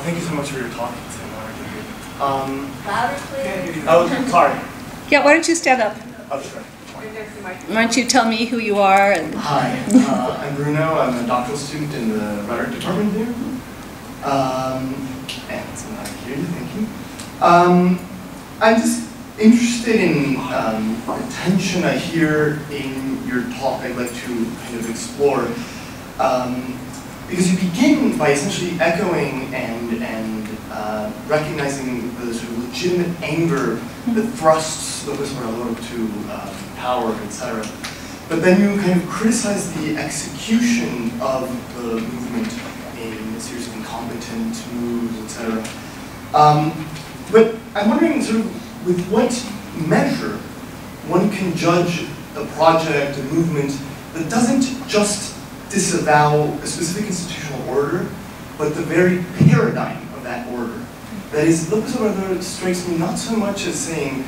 Thank you so much for your talk. It's an honor to hear. Louder, please. Oh, sorry. Yeah, why don't you stand up? Oh, sure. Why don't you tell me who you are? And Hi, I'm Bruno. I'm a doctoral student in the rhetoric department here. And it's an honor to hear you. Thank you. I'm just interested in the tension I hear in your talk. I'd like to kind of explore. Because you begin by essentially echoing and recognizing the sort of legitimate anger that thrusts López Obrador to power, etc. But then you kind of criticize the execution of the movement in a series of incompetent moves, etc. But I'm wondering sort of with what measure one can judge a project, a movement that doesn't just disavow a specific institutional order, but the very paradigm of that order. That is, López Obrador strikes me not so much as saying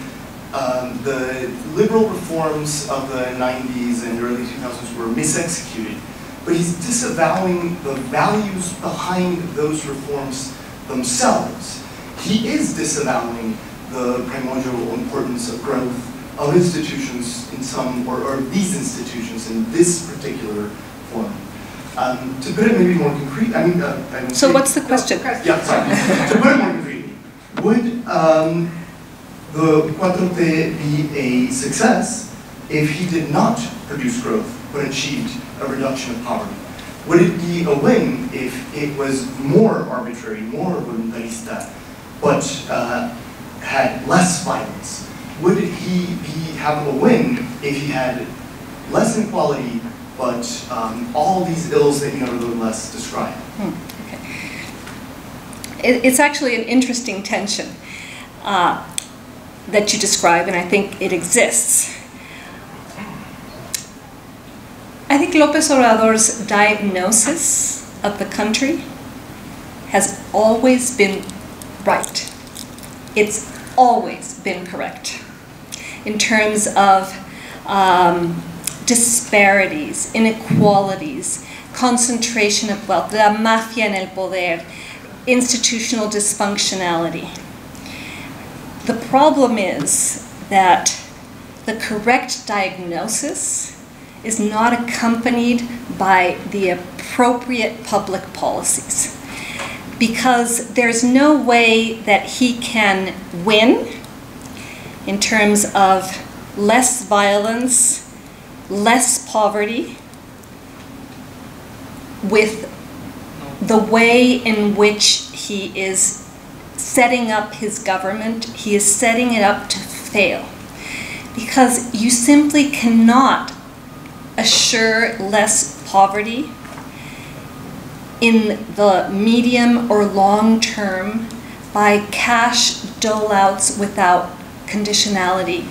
the liberal reforms of the 90s and early 2000s were misexecuted, but he's disavowing the values behind those reforms themselves. He is disavowing the primordial importance of growth of institutions in some, or these institutions in this particular form. To put it maybe more concrete, so what's the question? Yeah, sorry. To put it more concretely, would the 4T be a success if he did not produce growth but achieved a reduction of poverty? Would it be a win if it was more arbitrary, more voluntarista, but had less violence? Would he have a win if he had less inequality, but all these ills that you nevertheless describe? Okay. It's actually an interesting tension that you describe, and I think it exists. think López Obrador's diagnosis of the country has always been right. It's always been correct in terms of disparities, inequalities, concentration of wealth, la mafia en el poder, institutional dysfunctionality. The problem is that the correct diagnosis is not accompanied by the appropriate public policies, because there's no way that he can win in terms of less violence, less poverty, with the way in which he is setting up his government. He is setting it up to fail, because you simply cannot assure less poverty in the medium or long term by cash dole-outs without conditionality,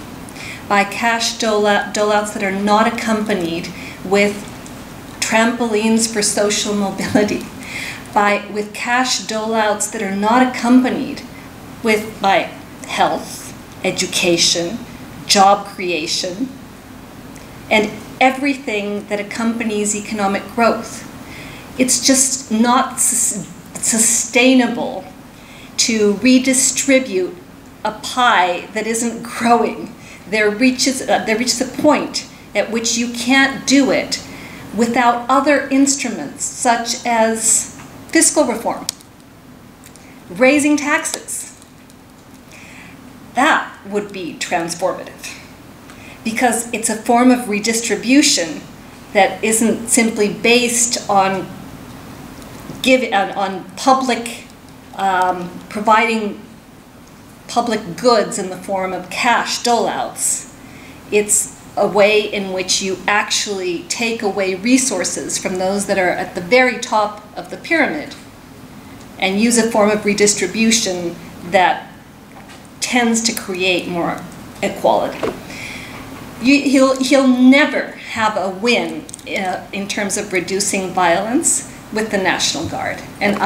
by cash dole-outs that are not accompanied with trampolines for social mobility, with cash dole-outs that are not accompanied by health, education, job creation, and everything that accompanies economic growth. It's just not sustainable to redistribute a pie that isn't growing. There reaches a point at which you can't do it without other instruments such as fiscal reform, raising taxes. That would be transformative, because it's a form of redistribution that isn't simply based on public providing public goods in the form of cash dole-outs. It's a way in which you actually take away resources from those that are at the very top of the pyramid and use a form of redistribution that tends to create more equality. He'll never have a win in terms of reducing violence with the National Guard, and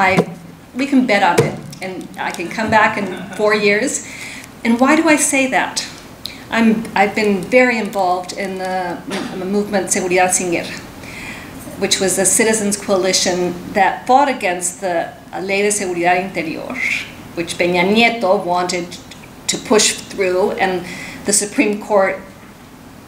we can bet on it, and I can come back in 4 years. And why do I say that? I've been very involved in the movement Seguridad Sin Guerra, which was a citizens coalition that fought against the Ley de Seguridad Interior, which Peña Nieto wanted to push through, and the Supreme Court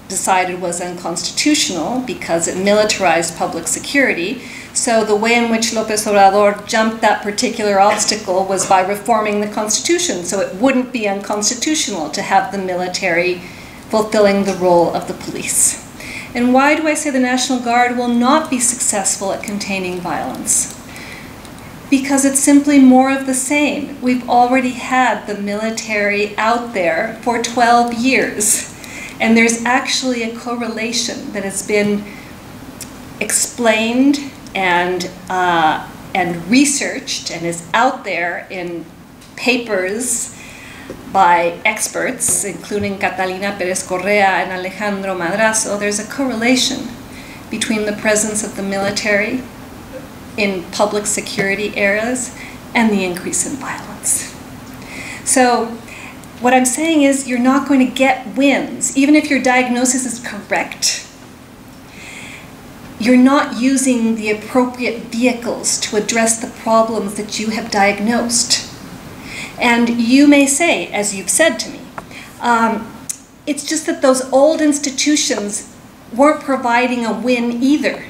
decided was unconstitutional because it militarized public security. So the way in which López Obrador jumped that particular obstacle was by reforming the Constitution, so it wouldn't be unconstitutional to have the military fulfilling the role of the police. And why do I say the National Guard will not be successful at containing violence? Because it's simply more of the same. We've already had the military out there for 12 years. And there's actually a correlation that has been explained and researched and is out there in papers by experts, including Catalina Pérez Correa and Alejandro Madrazo. There's a correlation between the presence of the military in public security areas and the increase in violence. So what I'm saying is you're not going to get wins, even if your diagnosis is correct. You're not using the appropriate vehicles to address the problems that you have diagnosed. And you may say, as you've said to me, it's just that those old institutions weren't providing a win either.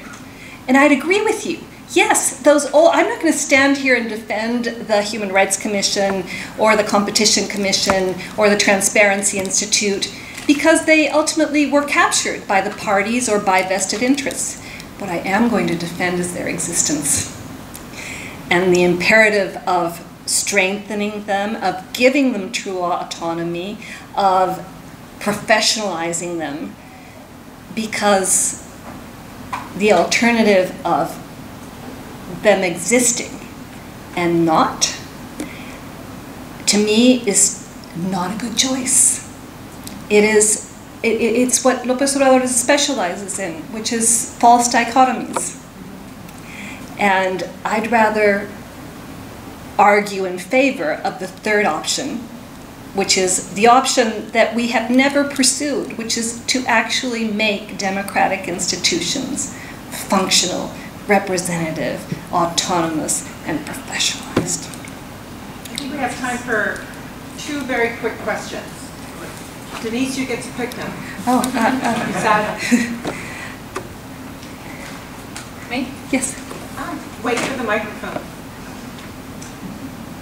And I'd agree with you. Yes, I'm not going to stand here and defend the Human Rights Commission or the Competition Commission or the Transparency Institute, because they ultimately were captured by the parties or by vested interests. What I am going to defend is their existence and the imperative of strengthening them, of giving them true autonomy, of professionalizing them, because the alternative of them existing and not, to me, is not a good choice. It is it's what López Obrador specializes in, which is false dichotomies. And I'd rather argue in favor of the third option, which is the option that we have never pursued, which is to actually make democratic institutions functional, representative, autonomous, and professionalized. I think we have time for 2 very quick questions. Denise, you get to pick them. Oh, Me? Yes. Wait for the microphone.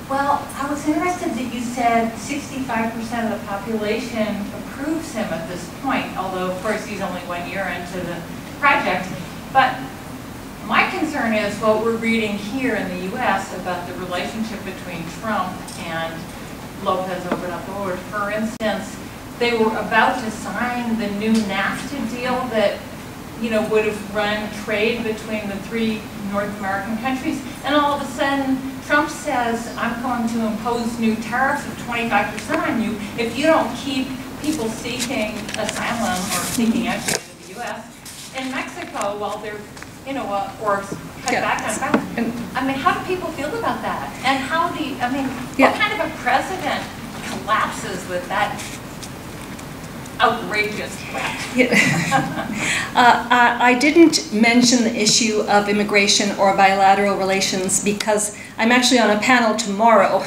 Well, I was interested that you said 65% of the population approves him at this point, although of course he's only 1 year into the project. But my concern is what we're reading here in the US about the relationship between Trump and López Obrador. For instance, they were about to sign the new NAFTA deal that, you know, would have run trade between the 3 North American countries, and all of a sudden Trump says, I'm going to impose new tariffs of 25% on you if you don't keep people seeking asylum or seeking entry into the U.S. In Mexico, while they're, you know, or cut back on violence. I mean, how do people feel about that? And how do you, I mean, what kind of a president collapses with that outrageous threat? I didn't mention the issue of immigration or bilateral relations because I'm actually on a panel tomorrow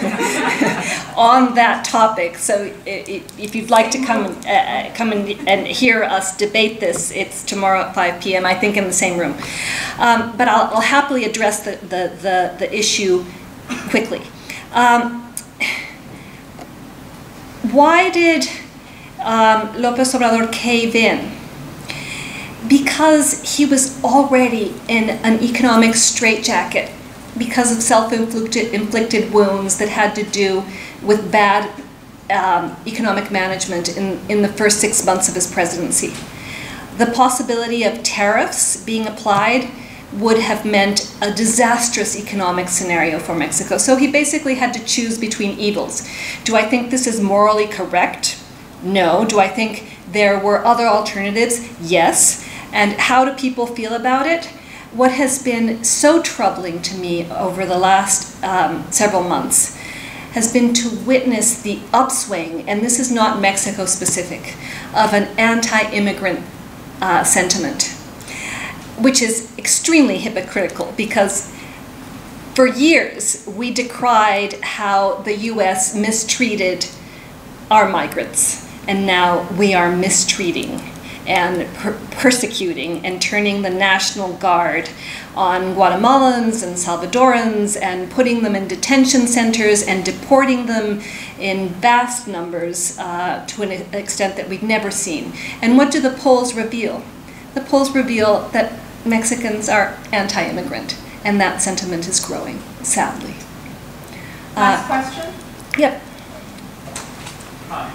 on that topic. So if you'd like to come and hear us debate this, it's tomorrow at 5 p.m. I think in the same room. But I'll happily address the issue quickly. Why did López Obrador cave in? Because he was already in an economic straitjacket because of self-inflicted wounds that had to do with bad economic management in the first 6 months of his presidency. The possibility of tariffs being applied would have meant a disastrous economic scenario for Mexico. So he basically had to choose between evils. Do I think this is morally correct? No. Do I think there were other alternatives? Yes. And how do people feel about it? What has been so troubling to me over the last several months has been to witness the upswing, and this is not Mexico specific, of an anti-immigrant sentiment, which is extremely hypocritical because for years we decried how the US mistreated our migrants, and now we are mistreating and persecuting and turning the National Guard on Guatemalans and Salvadorans and putting them in detention centers and deporting them in vast numbers to an extent that we've never seen. And what do the polls reveal? The polls reveal that Mexicans are anti-immigrant, and that sentiment is growing, sadly. Last question? Yep. Hi.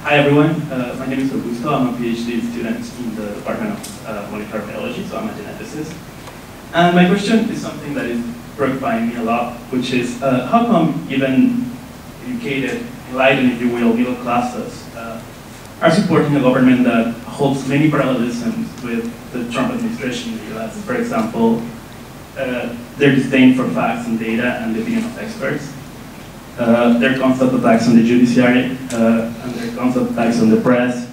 Hi everyone, my name is Augusto. I'm a PhD student in the Department of Molecular Biology, so I'm a geneticist. And my question is something that is preoccupying me a lot, which is how come even educated, enlightened, if you will, middle classes are supporting a government that holds many parallelisms with the Trump administration in the US? For example, their disdain for facts and data and the opinion of experts. Their constant attacks on the judiciary, and their constant attacks on the press,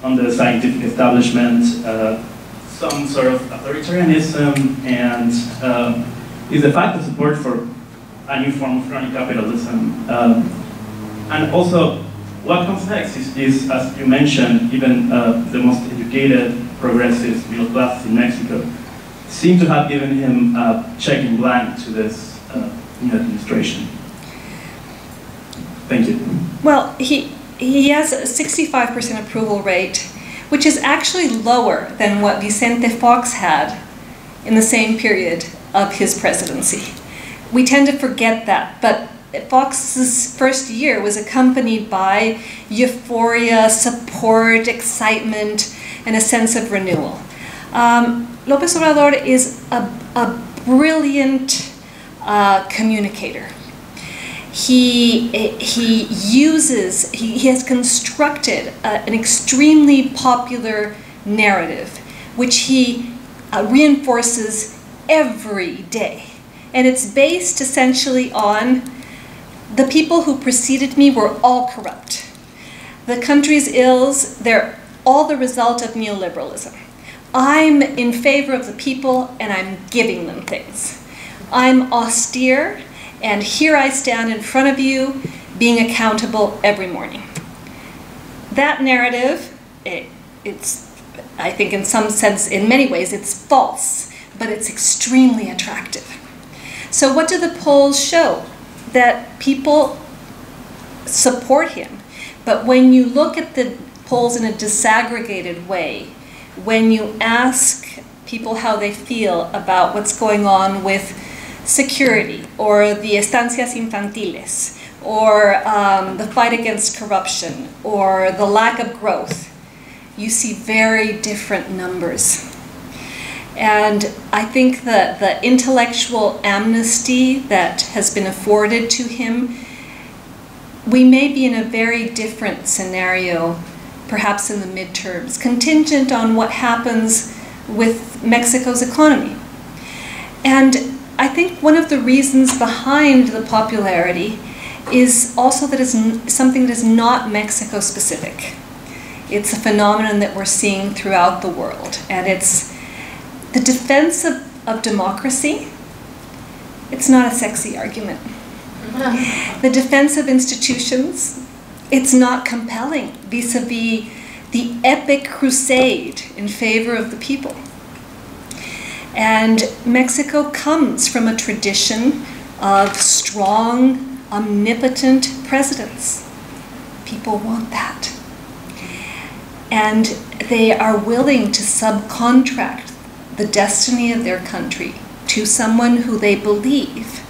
on the scientific establishment, some sort of authoritarianism, and is the fact of support for a new form of crony capitalism. And also, what comes next is, as you mentioned, even the most educated, progressive middle class in Mexico seem to have given him a check in blank to this new administration. Thank you. Well, he has a 65% approval rate, which is actually lower than what Vicente Fox had in the same period of his presidency. We tend to forget that, but Fox's first year was accompanied by euphoria, support, excitement, and a sense of renewal. López Obrador is a brilliant communicator. He has constructed an extremely popular narrative, which he reinforces every day. And it's based essentially on the people who preceded me were all corrupt. The country's ills, they're all the result of neoliberalism. I'm in favor of the people and I'm giving them things. I'm austere and here I stand in front of you being accountable every morning. That narrative, it's, I think in some sense, in many ways, it's false, but it's extremely attractive. So what do the polls show? That people support him. But when you look at the polls in a disaggregated way, when you ask people how they feel about what's going on with security, or the estancias infantiles, or the fight against corruption, or the lack of growth, you see very different numbers. And I think that the intellectual amnesty that has been afforded to him, we may be in a very different scenario, perhaps in the midterms, contingent on what happens with Mexico's economy. And I think one of the reasons behind the popularity is also that it's something that is not Mexico specific. It's a phenomenon that we're seeing throughout the world, and it's the defense of democracy. It's not a sexy argument. The defense of institutions, it's not compelling vis-a-vis the epic crusade in favor of the people. And Mexico comes from a tradition of strong, omnipotent presidents. People want that. And they are willing to subcontract the destiny of their country to someone who they believe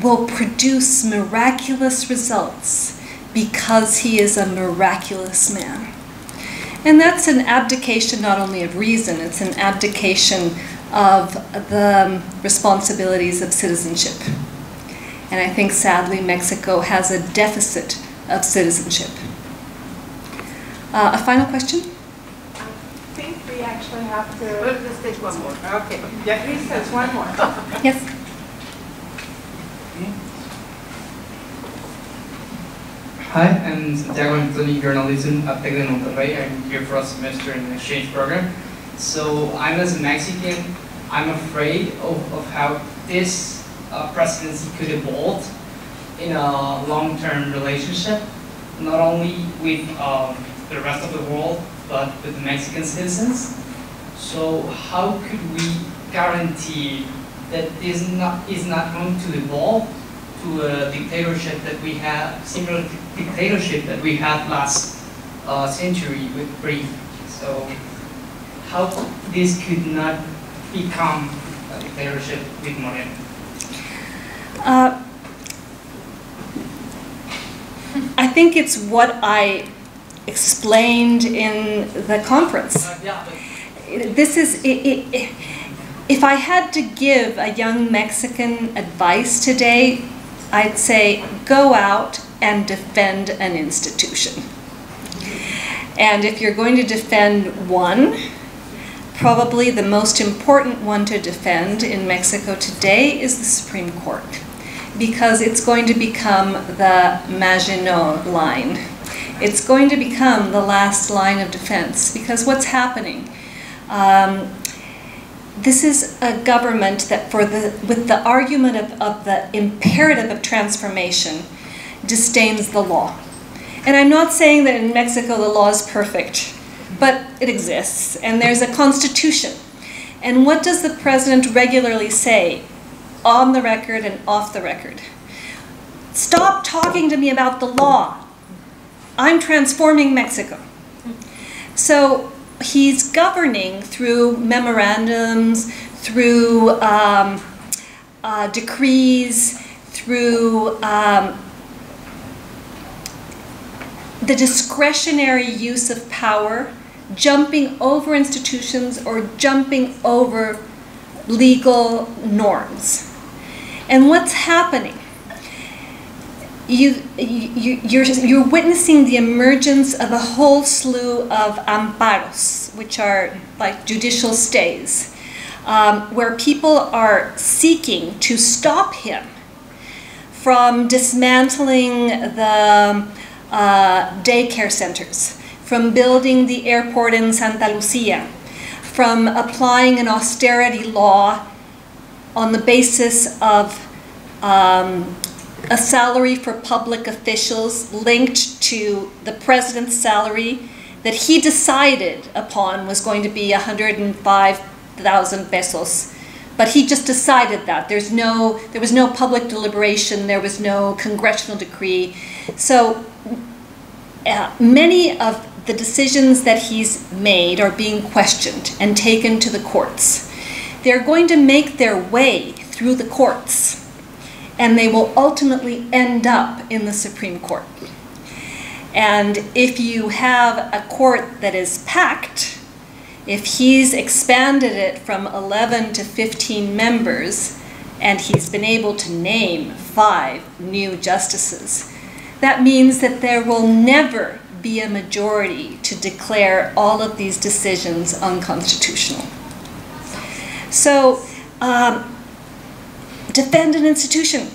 will produce miraculous results because he is a miraculous man. And that's an abdication not only of reason, it's an abdication of the responsibilities of citizenship. And I think sadly Mexico has a deficit of citizenship. A final question? I think we actually have to... Let's take one more. Okay. Yeah, please, there's one more. Yes? Hi, I'm Santiago. I'm studying journalism at Tecnológico. I'm here for a semester in an exchange program. So I'm, as a Mexican, I'm afraid of how this presidency could evolve in a long-term relationship, not only with the rest of the world, but with the Mexican citizens. So how could we guarantee that this is not going to evolve to a dictatorship that we have, similar dictatorship that we had last century with Brief? So how this could not become a dictatorship with Moreno? I think it's what I explained in the conference. This is, if I had to give a young Mexican advice today, I'd say go out and defend an institution. And if you're going to defend one, probably the most important one to defend in Mexico today is the Supreme Court, because it's going to become the Maginot Line. It's going to become the last line of defense, because what's happening? This is a government that, with the argument of the imperative of transformation, disdains the law. And I'm not saying that in Mexico the law is perfect, but it exists, and there's a constitution. And what does the president regularly say, on the record and off the record? Stop talking to me about the law. I'm transforming Mexico. So he's governing through memorandums, through decrees, through the discretionary use of power, jumping over institutions or jumping over legal norms. And what's happening? you're witnessing the emergence of a whole slew of amparos, which are like judicial stays, where people are seeking to stop him from dismantling the daycare centers, from building the airport in Santa Lucia, from applying an austerity law on the basis of a salary for public officials linked to the president's salary that he decided upon was going to be 105,000 pesos. But he just decided that. There was no public deliberation, there was no congressional decree. So many of the decisions that he's made are being questioned and taken to the courts. They're going to make their way through the courts, and they will ultimately end up in the Supreme Court. And if you have a court that is packed, if he's expanded it from 11 to 15 members, and he's been able to name 5 new justices, that means that there will never be a majority to declare all of these decisions unconstitutional. So, defend an institution,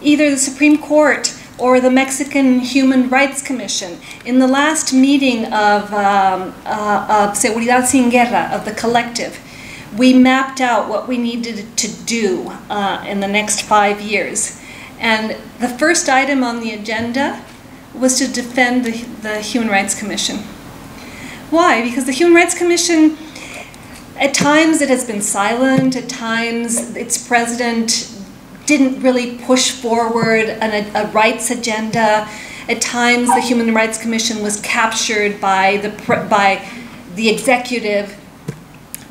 either the Supreme Court or the Mexican Human Rights Commission. In the last meeting of Seguridad Sin Guerra, of the collective, we mapped out what we needed to do in the next 5 years. And the first item on the agenda was to defend the Human Rights Commission. Why? Because the Human Rights Commission, at times it has been silent, at times its president didn't really push forward a rights agenda. At times the Human Rights Commission was captured by the executive.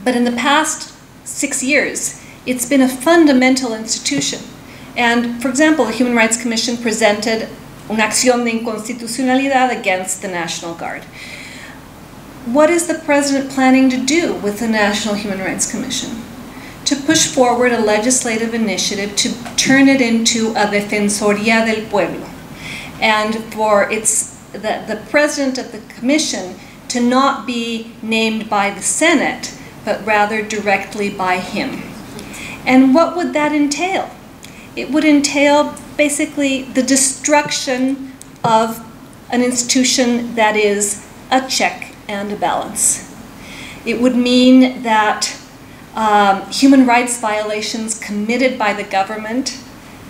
But in the past 6 years, it's been a fundamental institution. And for example, the Human Rights Commission presented una acción de inconstitucionalidad against the National Guard. What is the president planning to do with the National Human Rights Commission? To push forward a legislative initiative to turn it into a Defensoría del Pueblo, and for the president of the commission to not be named by the Senate, but rather directly by him. And what would that entail? It would entail basically the destruction of an institution that is a check and a balance. It would mean that human rights violations committed by the government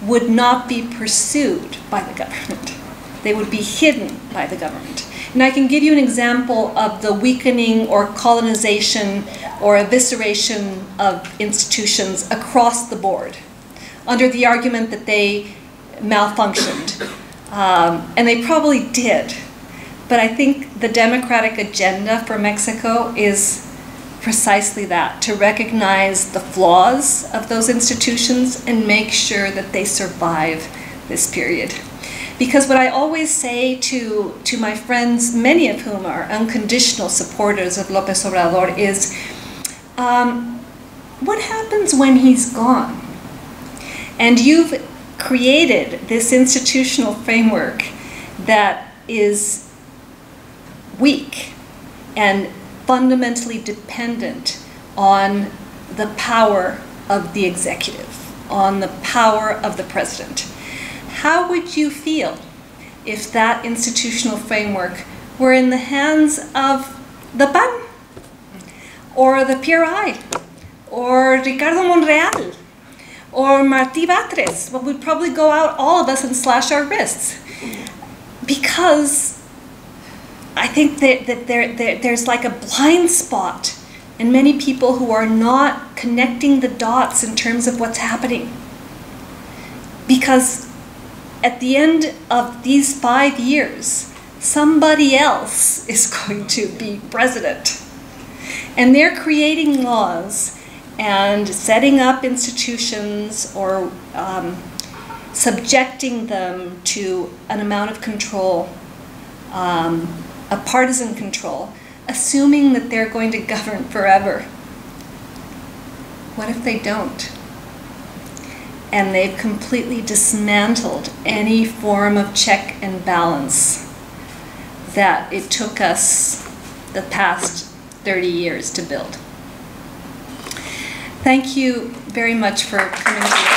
would not be pursued by the government. They would be hidden by the government. And I can give you an example of the weakening or colonization or evisceration of institutions across the board, under the argument that they malfunctioned. And they probably did. But I think the democratic agenda for Mexico is precisely that, to recognize the flaws of those institutions and make sure that they survive this period. Because what I always say to my friends, many of whom are unconditional supporters of López Obrador, is what happens when he's gone? And you've created this institutional framework that is weak and fundamentally dependent on the power of the executive, on the power of the president. How would you feel if that institutional framework were in the hands of the PAN, or the PRI, or Ricardo Monreal, or Martí Batres? Well, we'd probably go out, all of us, and slash our wrists. Because I think that there's like a blind spot in many people who are not connecting the dots in terms of what's happening. Because at the end of these 5 years, somebody else is going to be president. And they're creating laws and setting up institutions or subjecting them to an amount of control, a partisan control, assuming that they're going to govern forever. What if they don't? and they've completely dismantled any form of check and balance that it took us the past 30 years to build. Thank you very much for coming to